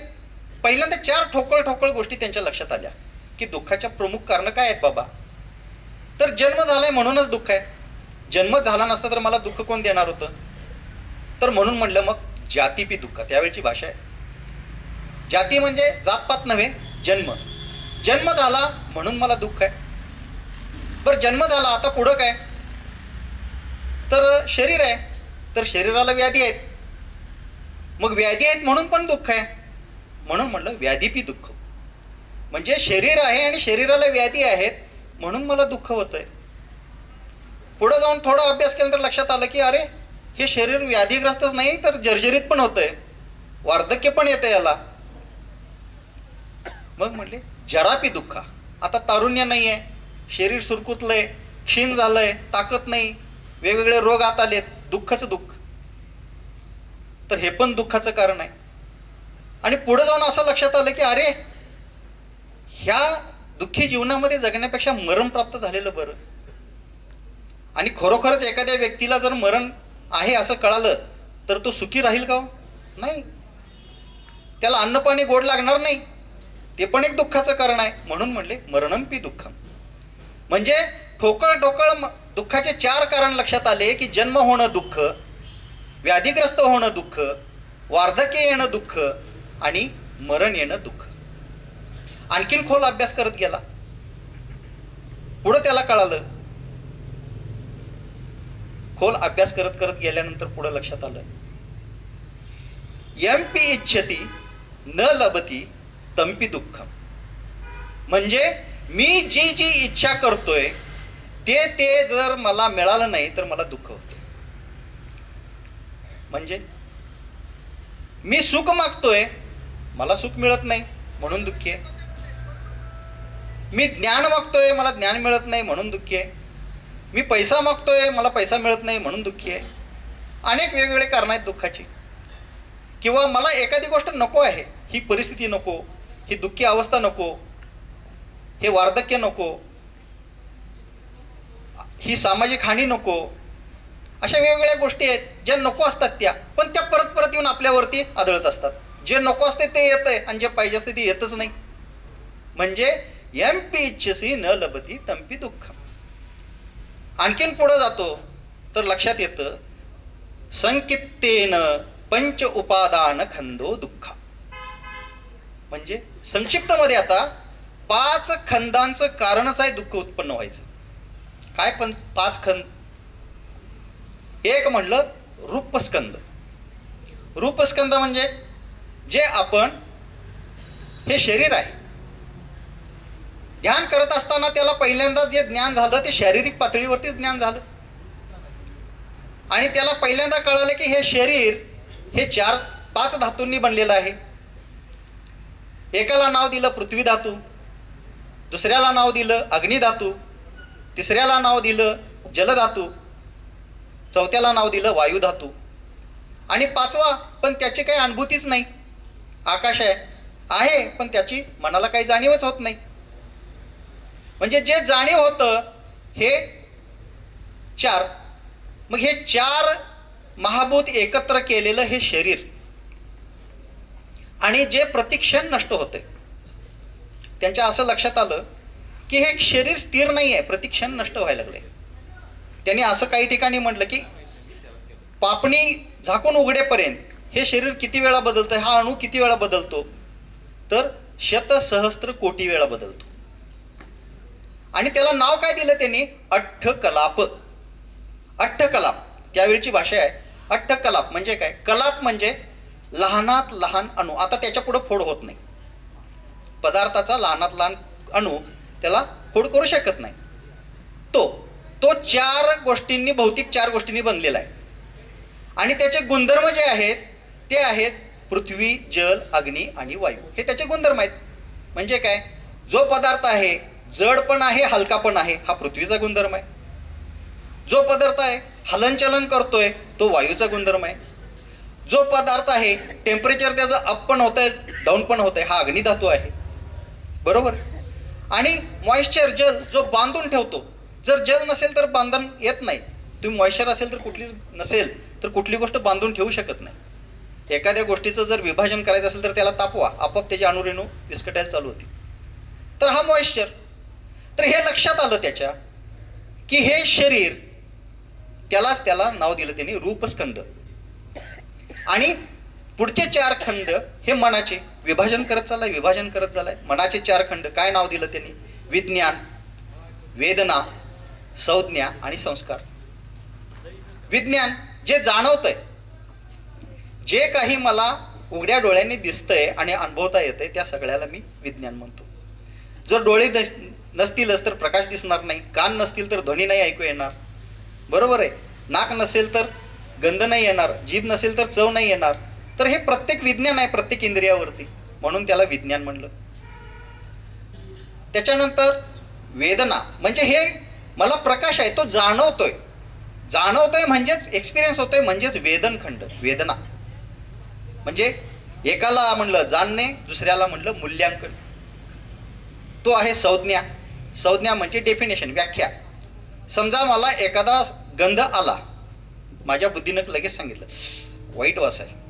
पहिल्यांदा 4 ठोकळ गोष्टी त्यांच्या लक्षात आल्या की दुःखाच्या प्रमुख कारण काय आहेत बाबा. तर जन्म झालाय म्हणूनच दुःख आहे. जन्म झाला नसता तर मला दुःख कोण देणार होतं? तर म्हणून म्हणलं मग जातीपी दुःख. त्यावेळची भाषा आहे. जाती म्हणजे जातपात नव्हे, जन्म. जन्म झाला म्हणून मला दुःख आहे. बरं जन्म झाला, आता पुढं काय? तर शरीर आहे, तर शरीराला व्याधी आहेत. मग व्याधी आहेत म्हणून पण दुःख आहे, म्हणून म्हणलं व्याधीपी दुःख. म्हणजे शरीर आहे आणि शरीराला व्याधी आहेत म्हणून मला दुःख होतंय. पुढे जाऊन थोडा अभ्यास केल्यानंतर लक्षात आलं की अरे हे शरीर व्याधीग्रस्तच नाही तर जर्जरीत पण होतंय, वार्धक्य पण येतं याला. मग म्हटले जरापी दुःख. आता तारुण्य नाही आहे, शरीर सुरकुतलंय, क्षीण झालंय, ताकद नाही, वेगवेगळे रोग आत आलेत, दुःखाचं दुःख. तर हे पण दुःखाचं कारण आहे. आणि पुढे जाऊन असं लक्षात आलं की अरे, ह्या दुःखी जीवनामध्ये जगण्यापेक्षा मरण प्राप्त झालेलं बरं. आणि खरोखरच एखाद्या व्यक्तीला जर मरण आहे असं कळालं तर तो सुखी राहील का? नाही. त्याला अन्न पाणी गोड लागणार नाही. ते पण एक दुःखाचं कारण आहे. म्हणून म्हणले मरणंपी दुःखम. म्हणजे ठोकळ दुःखाचे 4 कारण लक्षात आले की जन्म होणं दुःख, व्याधिग्रस्त होणं दुःख, वार्धक्य येणं दुःख आणि मरण येणं दुःख. आणखीन खोल अभ्यास करत गेला. पुढे त्याला कळालं. खोल अभ्यास करत करत गेल्यानंतर पुढे लक्षात आलं, यम्पी इच्छती न लभती तंपी दुःखम. म्हणजे मी जी जी इच्छा करतोय ते जर मला मिळालं नाही तर मला दुःख होतं. म्हणजे मी सुख मागतोय, मला सुख मिळत नाही म्हणून दुःखी आहे. मी ज्ञान मागतोय, मला ज्ञान मिळत नाही म्हणून दुःखी आहे. मी पैसा मागतोय, मला पैसा मिळत नाही म्हणून दुःखी आहे. अनेक वेगवेगळे कारण आहेत दुःखाची. किंवा मला एखादी गोष्ट नको आहे, ही परिस्थिती नको, ही दुःखी अवस्था नको, हे वार्धक्य नको, ही सामाजिक हानी नको. अशा वेगवेगळ्या गोष्टी आहेत ज्या नको असतात त्या, पण त्या परत परत येऊन आपल्यावरती आदळत असतात. जे नको असते ते येतंय आणि जे पाहिजे असते ते येतच नाही. म्हणजे यम्पी इच्छसी न लभती तंपी दुःख. आणखीन पुढे जातो तर लक्षात येतं, संकित्तेन पंच उपादान खंदो दुःखा. म्हणजे संक्षिप्त मध्ये आता 5 खंदांचं कारणच आहे दुःख उत्पन्न व्हायचं. काय पण 5 खंद? एक म्हणलं रूपस्कंद. रूपस्कंद म्हणजे जे आपण, हे शरीर आहे, ध्यान करत असताना त्याला पहिल्यांदा जे ज्ञान झालं ते शारीरिक पातळीवरतीच ज्ञान झालं. आणि त्याला पहिल्यांदा कळालं की हे शरीर हे 4-5 धातूंनी बनलेलं आहे. एकाला नाव दिलं पृथ्वी धातू, दुसऱ्याला नाव दिलं अग्नी धातू, तिसऱ्याला नाव दिलं जलधातू, चौथ्याला नाव दिलं वायू धातू, आणि 5वा पण त्याची काही अनुभूतीच नाही, आकाश आहे पण त्याची मनाला काही जाणीवच होत नाही. म्हणजे जे जाणीव होतं हे 4. मग हे 4 महाभूत एकत्र केलेलं हे शरीर, आणि जे प्रतिक्षण नष्ट होते. त्यांच्या असं लक्षात आलं की हे शरीर स्थिर नाही आहे, प्रतिक्षण नष्ट व्हायला लागले. त्यांनी असं काही ठिकाणी म्हटलं की पापणी झाकून उघडेपर्यंत हे शरीर किती वेळा बदलतं, हा अणू किती वेळा बदलतो, तर 100-सहस्त्र कोटी वेळा बदलतो. आणि त्याला नाव काय दिलं त्यांनी? अठ्ठकलाप. अठ्ठकलाप त्यावेळची भाषा आहे. अठ्ठकलाप म्हणजे काय? कलाप म्हणजे लहानात लहान अणू. आता त्याच्या पुढे फोड होत नाही. पदार्थाचा लहानात लहान अणू त्याला फोड करू शकत नाही. तो 4 गोष्टींनी, भौतिक 4 गोष्टींनी बनलेला आहे. आणि त्याचे गुणधर्म जे आहेत ते आहेत पृथ्वी, जल, अग्नी आणि वायू. हे त्याचे गुणधर्म आहेत. म्हणजे काय? जो पदार्थ आहे जड पण आहे, हलका पण आहे, हा पृथ्वीचा गुणधर्म आहे. जो पदार्थ आहे हलनचलन करतोय तो वायूचा गुणधर्म आहे. जो पदार्थ आहे टेम्परेचर त्याचं अप पण होत आहे, डाऊन पण होत आहे, हा अग्नी धातू आहे. बरोबर. आणि मॉइश्चर, जल, जो बांधून ठेवतो. जर जल नसेल तर बांधण येत नाही. तुम्ही मॉइश्चर असेल तर नसेल तर कुठली गोष्ट बांधून ठेवू शकत नाही. एखाद्या गोष्टीचं जर विभाजन करायचं असेल तर त्याला तापवा, आपोआप त्याची अणुरेणू विस्कटायला चालू होती. तर हा मॉइश्चर. तर हे लक्षात आलं त्याच्या की हे शरीर, त्याला नाव दिलं त्यांनी रूपस्कंद. आणि पुढचे 4 खंड हे मनाचे विभाजन करत चाललाय. मनाचे 4 खंड काय नाव दिलं त्यांनी? विज्ञान, वेदना, संज्ञा आणि संस्कार. विज्ञान जे जाणवतंय, जे काही मला उघड्या डोळ्यांनी दिसतंय आणि अनुभवता येतंय त्या सगळ्याला मी विज्ञान म्हणतो. जर डोळे नसतीलच तर प्रकाश दिसणार नाही, कान नसतील तर ध्वनी नाही ऐकू येणार. बरोबर आहे. नाक नसेल तर गंध नाही येणार, जीभ नसेल तर चव नाही येणार. तर हे प्रत्येक विज्ञान आहे प्रत्येक इंद्रियावरती, म्हणून त्याला विज्ञान म्हणलं. त्याच्यानंतर वेदना म्हणजे हे मला प्रकाश आहे तो जाणवतोय म्हणजेच एक्सपिरियन्स होतोय, म्हणजेच वेदनखंड, वेदना. म्हणजे एकाला म्हणलं जाणणे, दुसऱ्याला म्हणलं मूल्यांकन. तो आहे संज्ञा. संज्ञा म्हणजे डेफिनेशन, व्याख्या. समजा मला एखादा गंध आला, माझ्या बुद्धीनं लगेच सांगितलं वाईट वास आहे.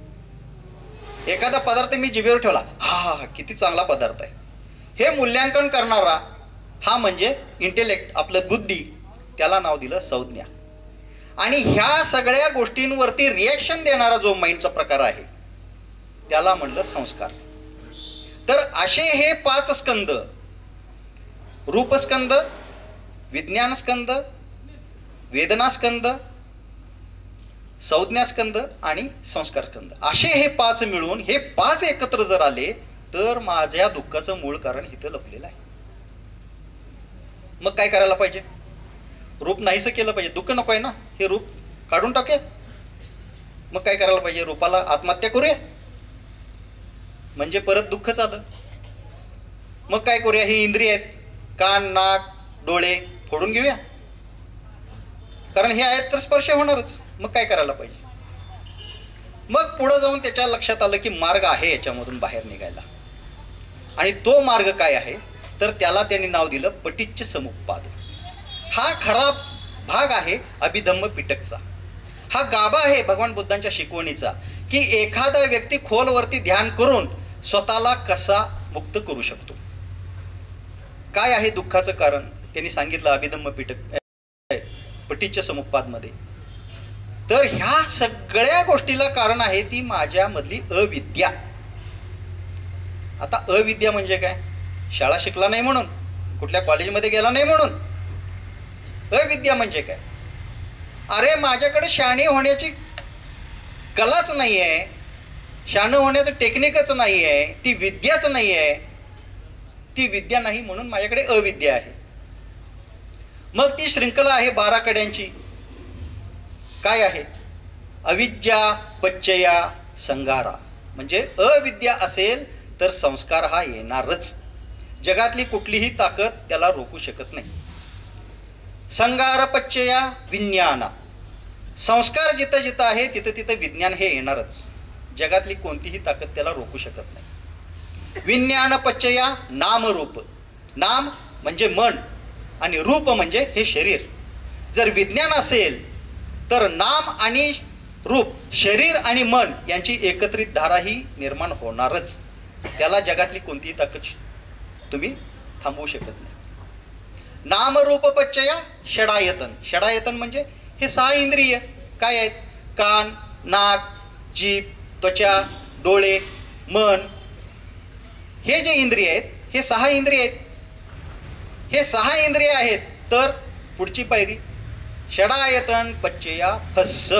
एखादा पदार्थ मी जिभेवर ठेवला, हा किती चांगला पदार्थ आहे. हे मूल्यांकन करणारा हा म्हणजे इंटेलेक्ट, आपलं बुद्धी, त्याला नाव दिलं संज्ञा. आणि ह्या सगळ्या गोष्टींवरती रिॲक्शन देणारा जो माइंडचा प्रकार आहे त्याला म्हणलं संस्कार. तर असे हे 5 स्कंद, रूपस्कंद, विज्ञान स्कंद, वेदना स्कंद, संज्ञा स्कंद आणि संस्कार स्कंद, असे हे 5 मिळून हे 5 एकत्र जर आले तर माझ्या दुःखाचं मूळ कारण इथं लपलेलं आहे. मग काय करायला पाहिजे? रूप नाहीसं केलं पाहिजे. दुःख नको आहे ना, हे रूप काढून टाकूया. मग काय करायला पाहिजे? रूपाला आत्महत्या करूया, म्हणजे परत दुःखच आलं. मग काय करूया? ही इंद्रिय आहेत, कान, नाक, डोळे फोडून घेऊया, कारण हे आहेत तर स्पर्श होणारच. मग काय करायला पाहिजे? मग पुढे जाऊन त्याच्या लक्षात आलं की मार्ग आहे याच्यामधून बाहेर निघायला. आणि तो मार्ग काय आहे तर त्याला त्यांनी नाव दिलं पटिच्च समुप्पाद. हा खरा भाग आहे अभिधम्म पिटकचा. हा गाभा आहे भगवान बुद्धांच्या शिकवणीचा, की एखादा व्यक्ती खोलवरती ध्यान करून स्वतःला कसा मुक्त करू शकतो. काय आहे दुःखाचं कारण त्यांनी सांगितलं अभिधम्म पिटक पटिच्च समुप्पाद मध्ये. तर ह्या सगळ्या गोष्टीला कारण आहे ती माझ्या मधली अविद्या. आता अविद्या म्हणजे काय? शाळा शिकला नाही म्हणून, कुठल्या कॉलेजमध्ये गेला नाही म्हणून. अविद्या म्हणजे काय? अरे माझ्याकडे शहाणे होण्याची कलाच नाही आहे, शहाणं होण्याचं टेक्निकच नाही आहे, ती विद्याच नाही आहे. ती विद्या नाही म्हणून माझ्याकडे अविद्या आहे. मग ती श्रृंखला आहे 12 कड्यांची. काय आहे? अविद्या पच्चया संघारा. म्हणजे अविद्या असेल तर संस्कार हा येणारच. जगातली कुठलीही ताकद त्याला रोखू शकत नाही. संगार पच्चया विज्ञाना. संस्कार जिथं जिथं आहे तिथं तिथं विज्ञान हे येणारच. जगातली कोणतीही ताकद त्याला रोखू शकत नाही. विज्ञान पच्चया नाम रूप. नाम म्हणजे मन आणि रूप म्हणजे हे शरीर. जर विज्ञान असेल तर नाम आणि रूप, शरीर आणि मन यांची एकत्रित धारा ही निर्माण होणारच. त्याला जगातली कोणतीही ताकद तुम्ही थांबवू शकत नाही. नाम रूप पच्चया षडायतन. षडायतन म्हणजे हे 6 इंद्रिय काय आहेत? कान, नाक, जीभ, त्वचा, डोळे, मन. हे जे इंद्रिय आहेत हे 6 इंद्रिय आहेत. हे 6 इंद्रिय आहेत. तर पुढची पायरी षडायतन पच्चया फस्स.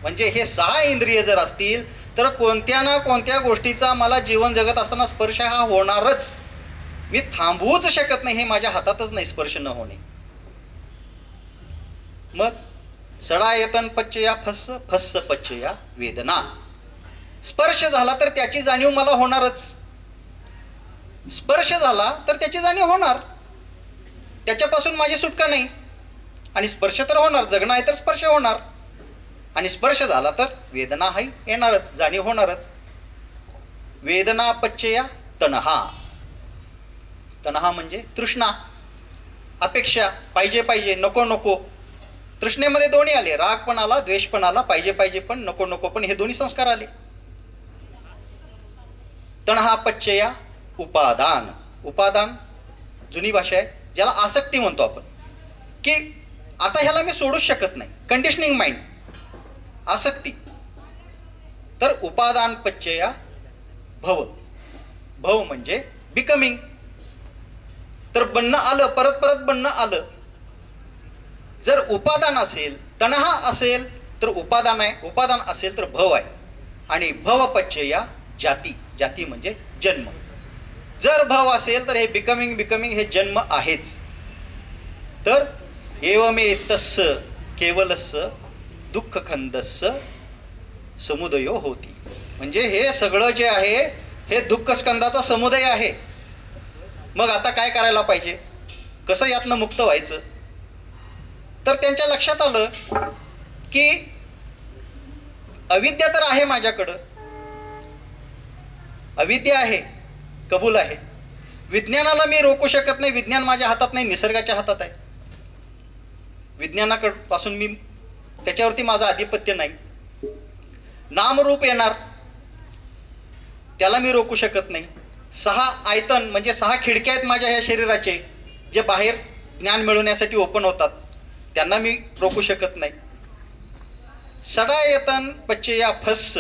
म्हणजे हे 6 इंद्रिय जर असतील तर कोणत्या ना कोणत्या गोष्टीचा मला जीवन जगत असताना स्पर्श हा होणारच. मी थांबवूच शकत नाही. हे माझ्या हातातच नाही स्पर्श न होणे. मग षडायतन पच्चया फस्स, फस्स पच्चया वेदना. स्पर्श झाला तर त्याची जाणीव मला होणारच. स्पर्श झाला तर त्याची जाणीव होणार, त्याच्यापासून माझी सुटका नाही. आणि स्पर्श तर होणार, जगणं आहे तर स्पर्श होणार. आणि स्पर्श झाला तर वेदना हा येणारच, जाणीव होणारच. वेदना पच्चया तणहा. तणहा म्हणजे तृष्णा, अपेक्षा, पाहिजे पाहिजे, नको नको. तृष्णेमध्ये दोन्ही आले, राग पण आला, द्वेष पण आला, पाहिजे पाहिजे पण, नको नको पण, हे दोन्ही संस्कार आले. तणहा पच्चया उपादान. उपादान जुनी भाषा आहे, ज्याला आसक्ती म्हणतो आपण, की आता ह्याला मी सोडूच शकत नाही. कंडिशनिंग माइंड, आसक्ती. तर उपादान पच्चया भव. भव म्हणजे बिकमिंग. तर बनणं आलं, परत परत बनणं आलं. जर उपादान असेल, तणहा असेल तर उपादान आहे, उपादान असेल तर भव आहे. आणि भव पच्चया जाती. जाती म्हणजे जन्म. जर भव असेल तर हे बिकमिंग, बिकमिंग हे जन्म आहेच. तर एवमे तस्स केवलस्य दुःख खंदस्य समुदयो होती. म्हणजे हे सगळं जे आहे हे दुःख स्कंदाचा समुदय आहे. मग आता काय करायला पाहिजे? कसं यातनं मुक्त व्हायचं? तर त्यांच्या लक्षात आलं की अविद्या तर आहे माझ्याकडं, अविद्या आहे, कबूल आहे. विज्ञानाला मी रोखू शकत नाही, विज्ञान माझ्या हातात नाही, निसर्गाच्या हातात आहे. विज्ञानापासून मी त्याच्यावरती माझं आधिपत्य नाही. नामरूप येणार, त्याला मी रोखू शकत नाही. 6 आयतन म्हणजे 6 खिडक्या आहेत माझ्या ह्या शरीराचे, जे बाहेर ज्ञान मिळवण्यासाठी ओपन होतात, त्यांना मी रोखू शकत नाही. सडायतन पच्चया फस्स,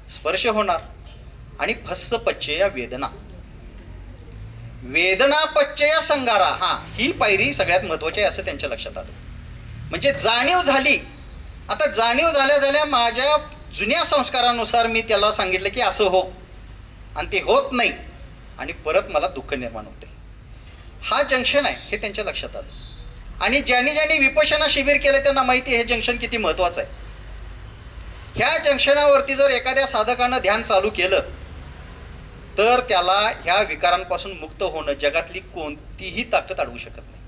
स्पर्श होणार, आणि फस्स पच्चया वेदना, वेदना पच्चया संगारा. हा, ही पायरी सगळ्यात महत्वाची आहे असं त्यांच्या लक्षात आलं. म्हणजे जाणीव झाली. आता जाणीव झाल्या झाल्या माझ्या जुन्या संस्कारानुसार मी त्याला सांगितलं की असं हो, आणि ते होत नाही, आणि परत मला दुःख निर्माण होते. हा जंक्शन आहे हे त्यांच्या लक्षात आलं. आणि ज्यांनी ज्यांनी विपश्यना शिबिर केले त्यांना माहिती आहे हे जंक्शन किती महत्वाचं आहे. ह्या जंक्शनावरती जर एखाद्या साधकानं ध्यान चालू केलं तर त्याला ह्या विकारांपासून मुक्त होणं जगातली कोणतीही ताकद अडवू शकत नाही.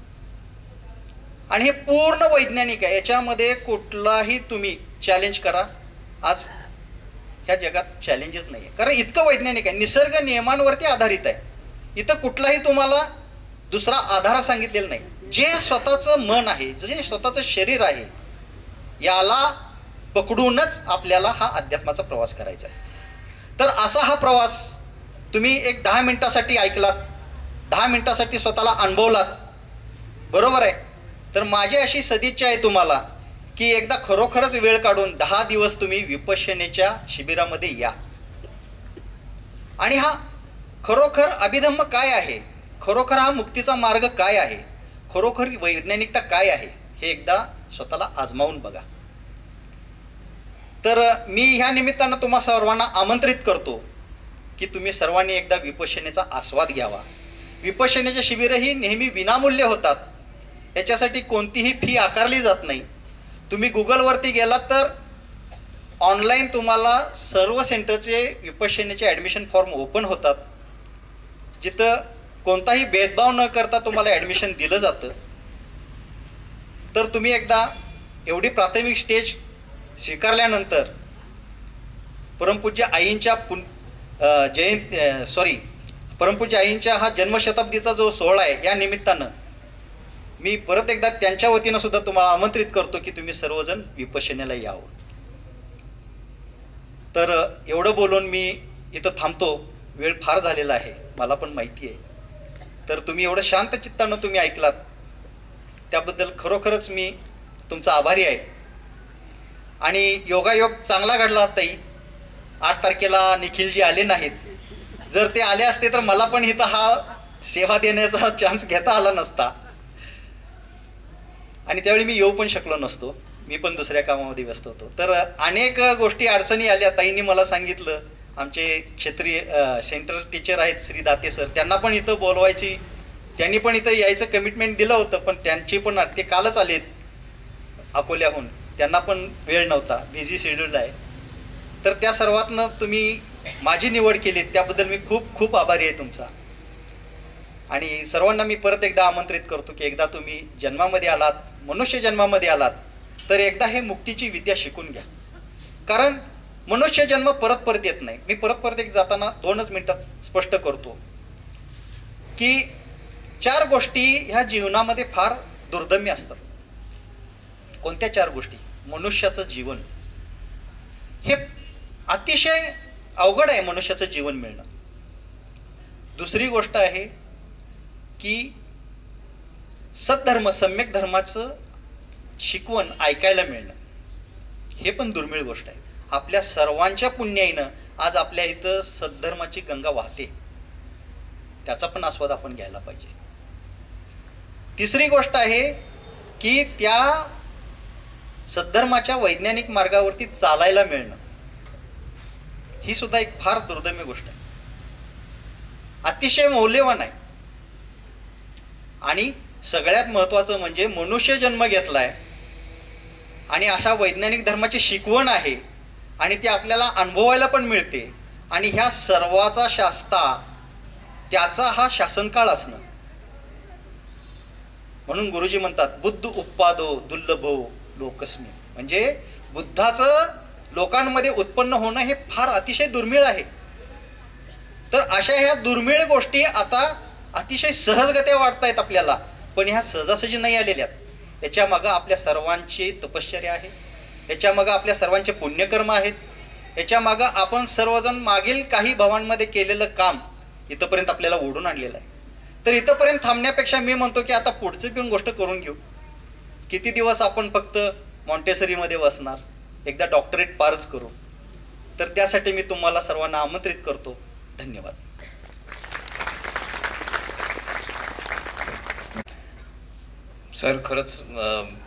आणि हे पूर्ण वैज्ञानिक आहे. याच्यामध्ये कुठलाही तुम्ही चॅलेंज करा, आज ह्या जगात चॅलेंजेस नाही आहे, कारण इतकं वैज्ञानिक आहे, निसर्ग नियमांवरती आधारित आहे. इथं कुठलाही तुम्हाला दुसरा आधार सांगितलेला नाही. जे स्वतःचं मन आहे, जे स्वतःचं शरीर आहे, याला पकडूनच आपल्याला हा अध्यात्माचा प्रवास करायचा आहे. तर असा हा प्रवास तुम्ही एक 10 मिनिटासाठी ऐकलात, 10 मिनिटासाठी स्वतःला अनुभवलात, बरोबर आहे. तर माझी अशी सदिच्छा आहे तुम्हाला की एकदा खरोखरच वेळ काढून 10 दिवस तुम्ही विपश्यनेच्या शिबिरामध्ये या. आणि हा खरोखर अभिधम्म काय आहे, खरोखर हा मुक्तीचा मार्ग काय आहे, खरोखर वैज्ञानिकता काय आहे, हे एकदा स्वतःला आजमावून बघा. तर मी ह्या निमित्तानं तुम्हा सर्वांना आमंत्रित करतो की तुम्ही सर्वांनी एकदा विपश्यनेचा आस्वाद घ्यावा. विपश्यनेचे शिबिरही नेहमी विनामूल्य होतात, याच्यासाठी कोणतीही फी आकारली जात नाही. तुम्ही गुगलवरती गेलात तर ऑनलाईन तुम्हाला सर्व सेंटरचे विपश्यनेचे ॲडमिशन फॉर्म ओपन होतात, जिथं कोणताही भेदभाव न करता तुम्हाला ॲडमिशन दिलं जातं. तर तुम्ही एकदा एवढी प्राथमिक स्टेज स्वीकारल्यानंतर परमपूज्य आईंच्या परमपूज्य आईंच्या हा जन्मशताब्दीचा जो सोहळा आहे, या निमित्तानं मी परत एकदा त्यांच्या वतीनं सुद्धा तुम्हाला आमंत्रित करतो की तुम्ही सर्वजण विपश्यनेला यावं. तर एवढं बोलून मी इथं थांबतो. वेळ फार झालेला आहे, मला पण माहिती आहे. तर तुम्ही एवढं शांत चित्तानं तुम्ही ऐकलात, त्याबद्दल खरोखरच मी तुमचा आभारी आहे. आणि योगायोग चांगला घडला ताई. 8 तारखेला निखिलजी आले नाहीत. जर ते आले असते तर मला पण इथं हा सेवा देण्याचा चान्स घेता आला नसता, आणि त्यावेळी मी येऊ पण शकलो नसतो. मी पण दुसऱ्या कामामध्ये व्यस्त होतो. तर अनेक गोष्टी अडचणी आल्या. ताईंनी मला सांगितलं, आमचे क्षेत्रीय सेंटर टीचर आहेत श्री दाते सर, त्यांना पण इथं बोलवायची, त्यांनी पण इथं यायचं कमिटमेंट दिलं होतं, पण त्यांची पण ते कालच आलेत अकोल्याहून, त्यांना पण वेळ नव्हता, बिझी शेड्यूल आहे. तर त्या सर्वातनं तुम्ही माझी निवड केली, त्याबद्दल मी खूप खूप आभारी आहे तुमचा. आणि सर्वांना मी परत एकदा आमंत्रित करतो की एकदा तुम्ही जन्मामध्ये आलात, मनुष्य जन्मामध्ये आलात, तर एकदा हे मुक्तीची विद्या शिकून घ्या. कारण मनुष्य जन्म परत परत येत नाही. मी परत परत एक जाताना 2च मिनिटात स्पष्ट करतो की 4 गोष्टी ह्या जीवनामध्ये फार दुर्दम्य असतात. कोणत्या 4 गोष्टी? मनुष्याचं जीवन हे अतिशय अवघड आहे, मनुष्याचं जीवन मिळणं. दुसरी गोष्ट आहे की सद्धर्म, सम्यक धर्माचं शिकवण ऐकायला मिळणं, हे पण दुर्मिळ गोष्ट आहे. आपल्या सर्वांच्या पुण्याईनं आज आपल्या इथं सद्धर्माची गंगा वाहते, त्याचा पण आस्वाद आपण घ्यायला पाहिजे. तिसरी गोष्ट आहे की त्या सद्धर्माच्या वैज्ञानिक मार्गावरती चालायला मिळणं, ही सुद्धा एक फार दुर्दैवी गोष्ट आहे, अतिशय मौल्यवान आहे. आणि सगळ्यात महत्वाचं म्हणजे मनुष्य जन्म घेतलाय आणि अशा वैज्ञानिक धर्माची शिकवण आहे, आणि ती आपल्याला अनुभवायला पण मिळते. आणि ह्या सर्वाचा शास्ता त्याचा हा शासनकाळ असणं, म्हणून गुरुजी म्हणतात बुद्ध उत्पादो दुर्लभो लोकस्मी, म्हणजे बुद्धाचं लोकांमध्ये उत्पन्न होणं हे फार अतिशय दुर्मिळ आहे. तर अशा ह्या दुर्मिळ गोष्टी आता अतिशय सहजगत्या वाटतायत आपल्याला, पण ह्या सहजासहजी नाही आलेल्या. याच्या मागं आपल्या सर्वांची तपश्चर्या आहे, याच्या मागं आपल्या सर्वांचे पुण्यकर्म आहेत, याच्या मागं आपण सर्वजण मागील काही भावांमध्ये केलेलं काम इथंपर्यंत आपल्याला ओढून आणलेलं आहे. तर इथंपर्यंत थांबण्यापेक्षा मी म्हणतो की आता पुढची पण गोष्ट करून घेऊ. किती दिवस आपण फक्त मॉन्टेसरीमध्ये बसणार, एकदा डॉक्टरेट पारच करू. तर त्यासाठी मी तुम्हाला सर्वांना आमंत्रित करतो. धन्यवाद. सर, खरंच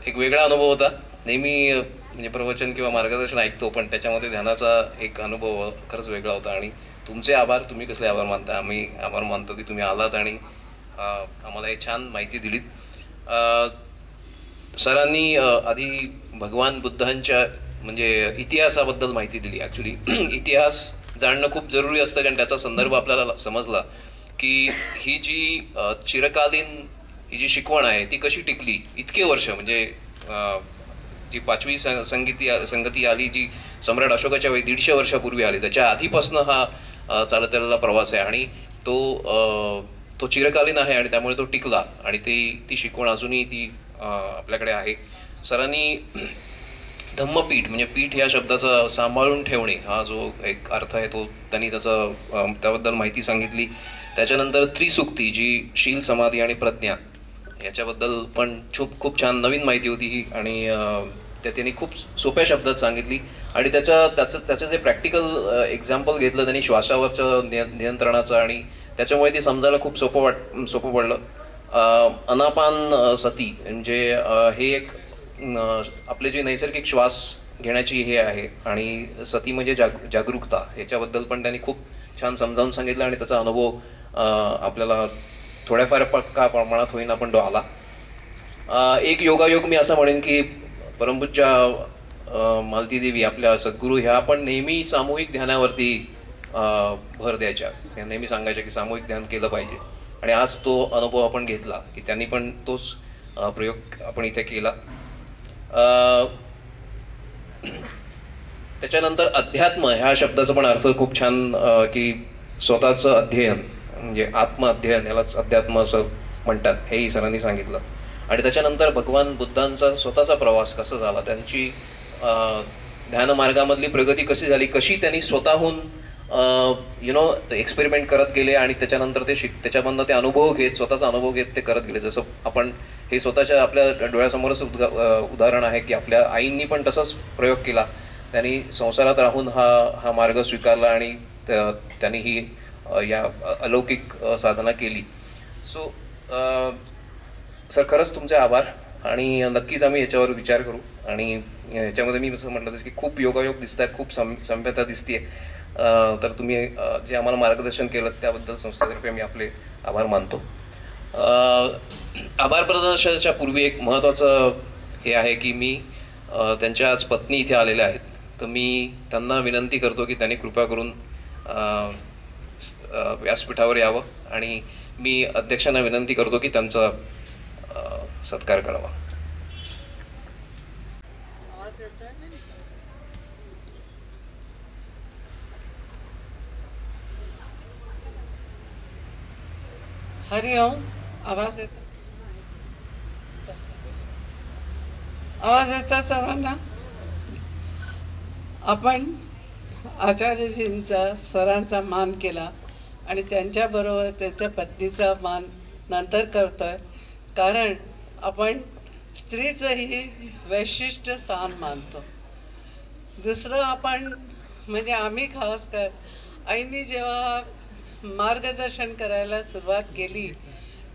एक वेगळा अनुभव होता. नेहमी म्हणजे प्रवचन किंवा मार्गदर्शन ऐकतो, पण त्याच्यामध्ये ध्यानाचा एक अनुभव खरंच वेगळा होता. आणि तुमचे आभार. तुम्ही कसले आभार मानता? आम्ही आभार मानतो की तुम्ही आलात आणि आम्हाला एक छान माहिती दिलीत. सरांनी आधी भगवान बुद्धांच्या म्हणजे इतिहासाबद्दल माहिती दिली. ॲक्च्युली इतिहास जाणणं खूप जरुरी असतं, कारण त्याचा संदर्भ आपल्याला समजला की ही जी चिरकालीन ही जी शिकवण आहे ती कशी टिकली इतके वर्ष. म्हणजे जी 5वी संगती आली, जी सम्राट अशोकाच्या वेळी 150 वर्षापूर्वी आली, त्याच्या आधीपासून हा चालत आलेला प्रवास आहे आणि तो चिरकालीन आहे आणि त्यामुळे तो टिकला आणि ती शिकवण अजूनही ती आपल्याकडे आहे. सरांनी धम्मपीठ म्हणजे पीठ या शब्दाचा सांभाळून ठेवणे हा जो एक अर्थ आहे तो त्यांनी त्याबद्दल माहिती सांगितली. त्याच्यानंतर त्रिसुक्ती जी शील, समाधी आणि प्रज्ञा याच्याबद्दल पण खूप छान नवीन माहिती होती ही आणि त्यांनी खूप सोप्या शब्दात सांगितली. आणि त्याचं जे प्रॅक्टिकल एक्झाम्पल घेतलं त्यांनी श्वासावरचं नियंत्रणाचं आणि त्याच्यामुळे ते समजायला खूप सोपं पडलं. अनापान सती म्हणजे हे एक आपले जे नैसर्गिक श्वास घेण्याची हे आहे आणि सती म्हणजे जागरूकता, याच्याबद्दल पण त्यांनी खूप छान समजावून सांगितलं आणि त्याचा अनुभव आपल्याला थोड्याफार का प्रमाणात होईना पण तो आला. एक योगायोग मी असं म्हणेन की परमपूज्य मालती देवी आपल्या सद्गुरू ह्या पण नेहमी सामूहिक ध्यानावरती भर द्यायच्या. त्या नेहमी सांगायच्या की सामूहिक ध्यान केलं पाहिजे आणि आज तो अनुभव आपण घेतला की त्यांनी पण तोच प्रयोग आपण इथे केला. त्याच्यानंतर अध्यात्म ह्या शब्दाचा पण अर्थ खूप छान की स्वतःचं अध्ययन म्हणजे आत्मअध्ययन, यालाच अध्यात्म असं म्हणतात, हेही सरांनी सांगितलं. आणि त्याच्यानंतर भगवान बुद्धांचा स्वतःचा प्रवास कसा झाला, त्यांची ध्यानमार्गामधली प्रगती कशी झाली, कशी त्यांनी स्वतःहून एक्सपेरिमेंट करत गेले आणि त्याच्यानंतर त्याच्यामधनं ते अनुभव घेत, स्वतःचा अनुभव घेत ते करत गेले. जसं आपण हे स्वतःच्या आपल्या डोळ्यासमोरच उदाहरण आहे की आपल्या आईंनी पण तसाच प्रयोग केला. त्यांनी संसारात राहून हा मार्ग स्वीकारला आणि त्यांनी ही या अलौकिक साधना केली. सो सर, खरंच तुमचे आभार आणि नक्कीच आम्ही याच्यावर विचार करू. आणि ह्याच्यामध्ये मी असं म्हटलं की खूप योगायोग दिसत आहेत, खूप सभ्यता दिसते. तर तुम्ही जे आम्हाला मार्गदर्शन केलं त्याबद्दल संस्थेतर्फे मी आपले आभार मानतो. आभार प्रदर्शनाच्या पूर्वी एक महत्त्वाचं हे आहे की मी त्यांच्या आज पत्नी इथे आलेल्या आहेत, तर मी त्यांना विनंती करतो की त्यांनी कृपा करून व्यासपीठावर यावं आणि मी अध्यक्षांना विनंती करतो की त्यांचा सत्कार करावा. हरिओम. आवाज येतो? आवाज येतो सर्वांना? आपण आचार्यजींचा, सरांचा मान केला आणि त्यांच्याबरोबर त्यांच्या पत्नीचा मान नंतर करतोय, कारण आपण स्त्रीचंही वैशिष्ट्य स्थान मानतो. दुसरं आपण म्हणजे आम्ही खास कर आईंनी जेव्हा मार्गदर्शन करायला सुरुवात केली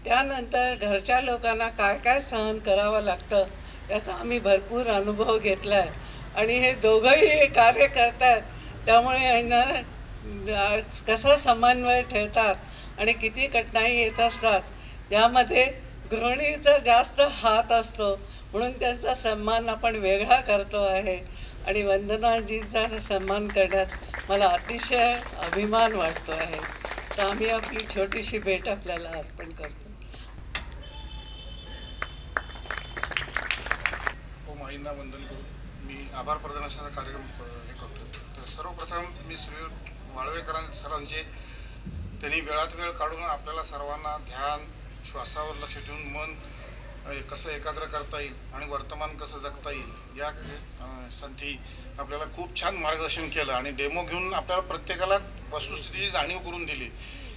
त्यानंतर घरच्या लोकांना काय काय सहन करावं लागतं याचा आम्ही भरपूर अनुभव घेतला आहे. आणि हे दोघंही हे कार्य करतात, त्यामुळे यांना कसा समन्वय ठेवतात आणि किती कठीणाई येत असतात, यामध्ये गृहिणीचा जास्त हात असतो, म्हणून त्यांचा सन्मान आपण वेगळा करतो आहे. आणि वंदनाजींचा सन्मान करण्यात मला अतिशय अभिमान वाटतो आहे. तर आम्ही आपली छोटीशी भेट आपल्याला अर्पण करतो. माईंना वंदन करून मी आभार प्रदर्शनाचा कार्यक्रम हे करतो. तर सर्वप्रथम मी श्री वाळवेकर सरांचे त्यांनी वेळात वेळ काढून आपल्याला सर्वांना ध्यान, श्वासावर लक्ष ठेवून मन कसं एकाग्र करता येईल आणि वर्तमान कसं जगता येईल या साठी आपल्याला खूप छान मार्गदर्शन केलं आणि डेमो घेऊन आपल्याला प्रत्येकाला वस्तुस्थितीची जाणीव करून दिली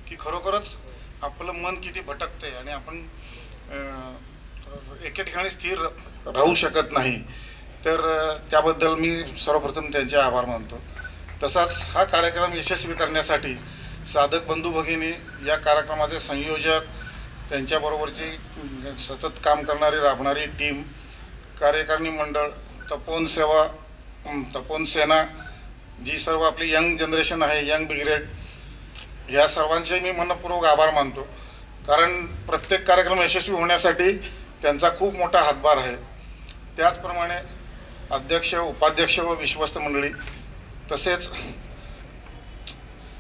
की खरोखरच आपलं मन किती भटकतंय आणि आपण एके ठिकाणी स्थिर राहू शकत नाही. तर त्याबद्दल मी सर्वप्रथम त्यांचे आभार मानतो. तसाच हा कार्यक्रम यशस्वी करण्यासाठी साधक बंधू भगिनी, या कार्यक्रमाचे संयोजक, त्यांच्याबरोबरची सतत काम करणारी राबणारी टीम, कार्यकारिणी मंडळ, तपोवन सेना, जी सर्व आपली यंग जनरेशन आहे, यंग ब्रिगेड, या सर्वांचे मी मनपूर्वक आभार मानतो. कारण प्रत्येक कार्यक्रम यशस्वी होण्यासाठी त्यांचा खूप मोठा हातभार आहे. त्याचप्रमाणे अध्यक्ष, उपाध्यक्ष व विश्वस्त मंडळी, तसेच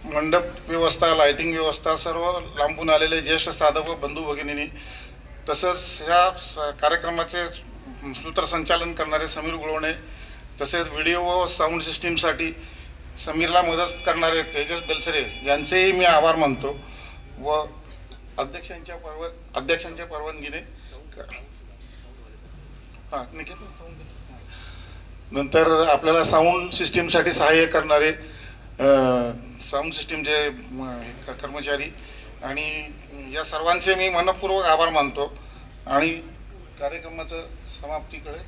मंडप व्यवस्था, लायटिंग व्यवस्था, सर्व लांबून आलेले ज्येष्ठ साधक व बंधू भगिनींनी, तसंच ह्या कार्यक्रमाचे सूत्रसंचालन करणारे समीर गुळवणे, तसेच व्हिडिओ व साऊंड सिस्टीमसाठी समीरला मदत करणारे तेजस बेलसरे यांचेही मी आभार मानतो. व अध्यक्षांच्या परवानगीने नंतर आपल्याला साऊंड सिस्टीमसाठी सहाय्य करणारे साऊंड सिस्टीमचे कर्मचारी आणि या सर्वांचे मी मनपूर्वक आभार मानतो आणि कार्यक्रमाचं समाप्तीकडे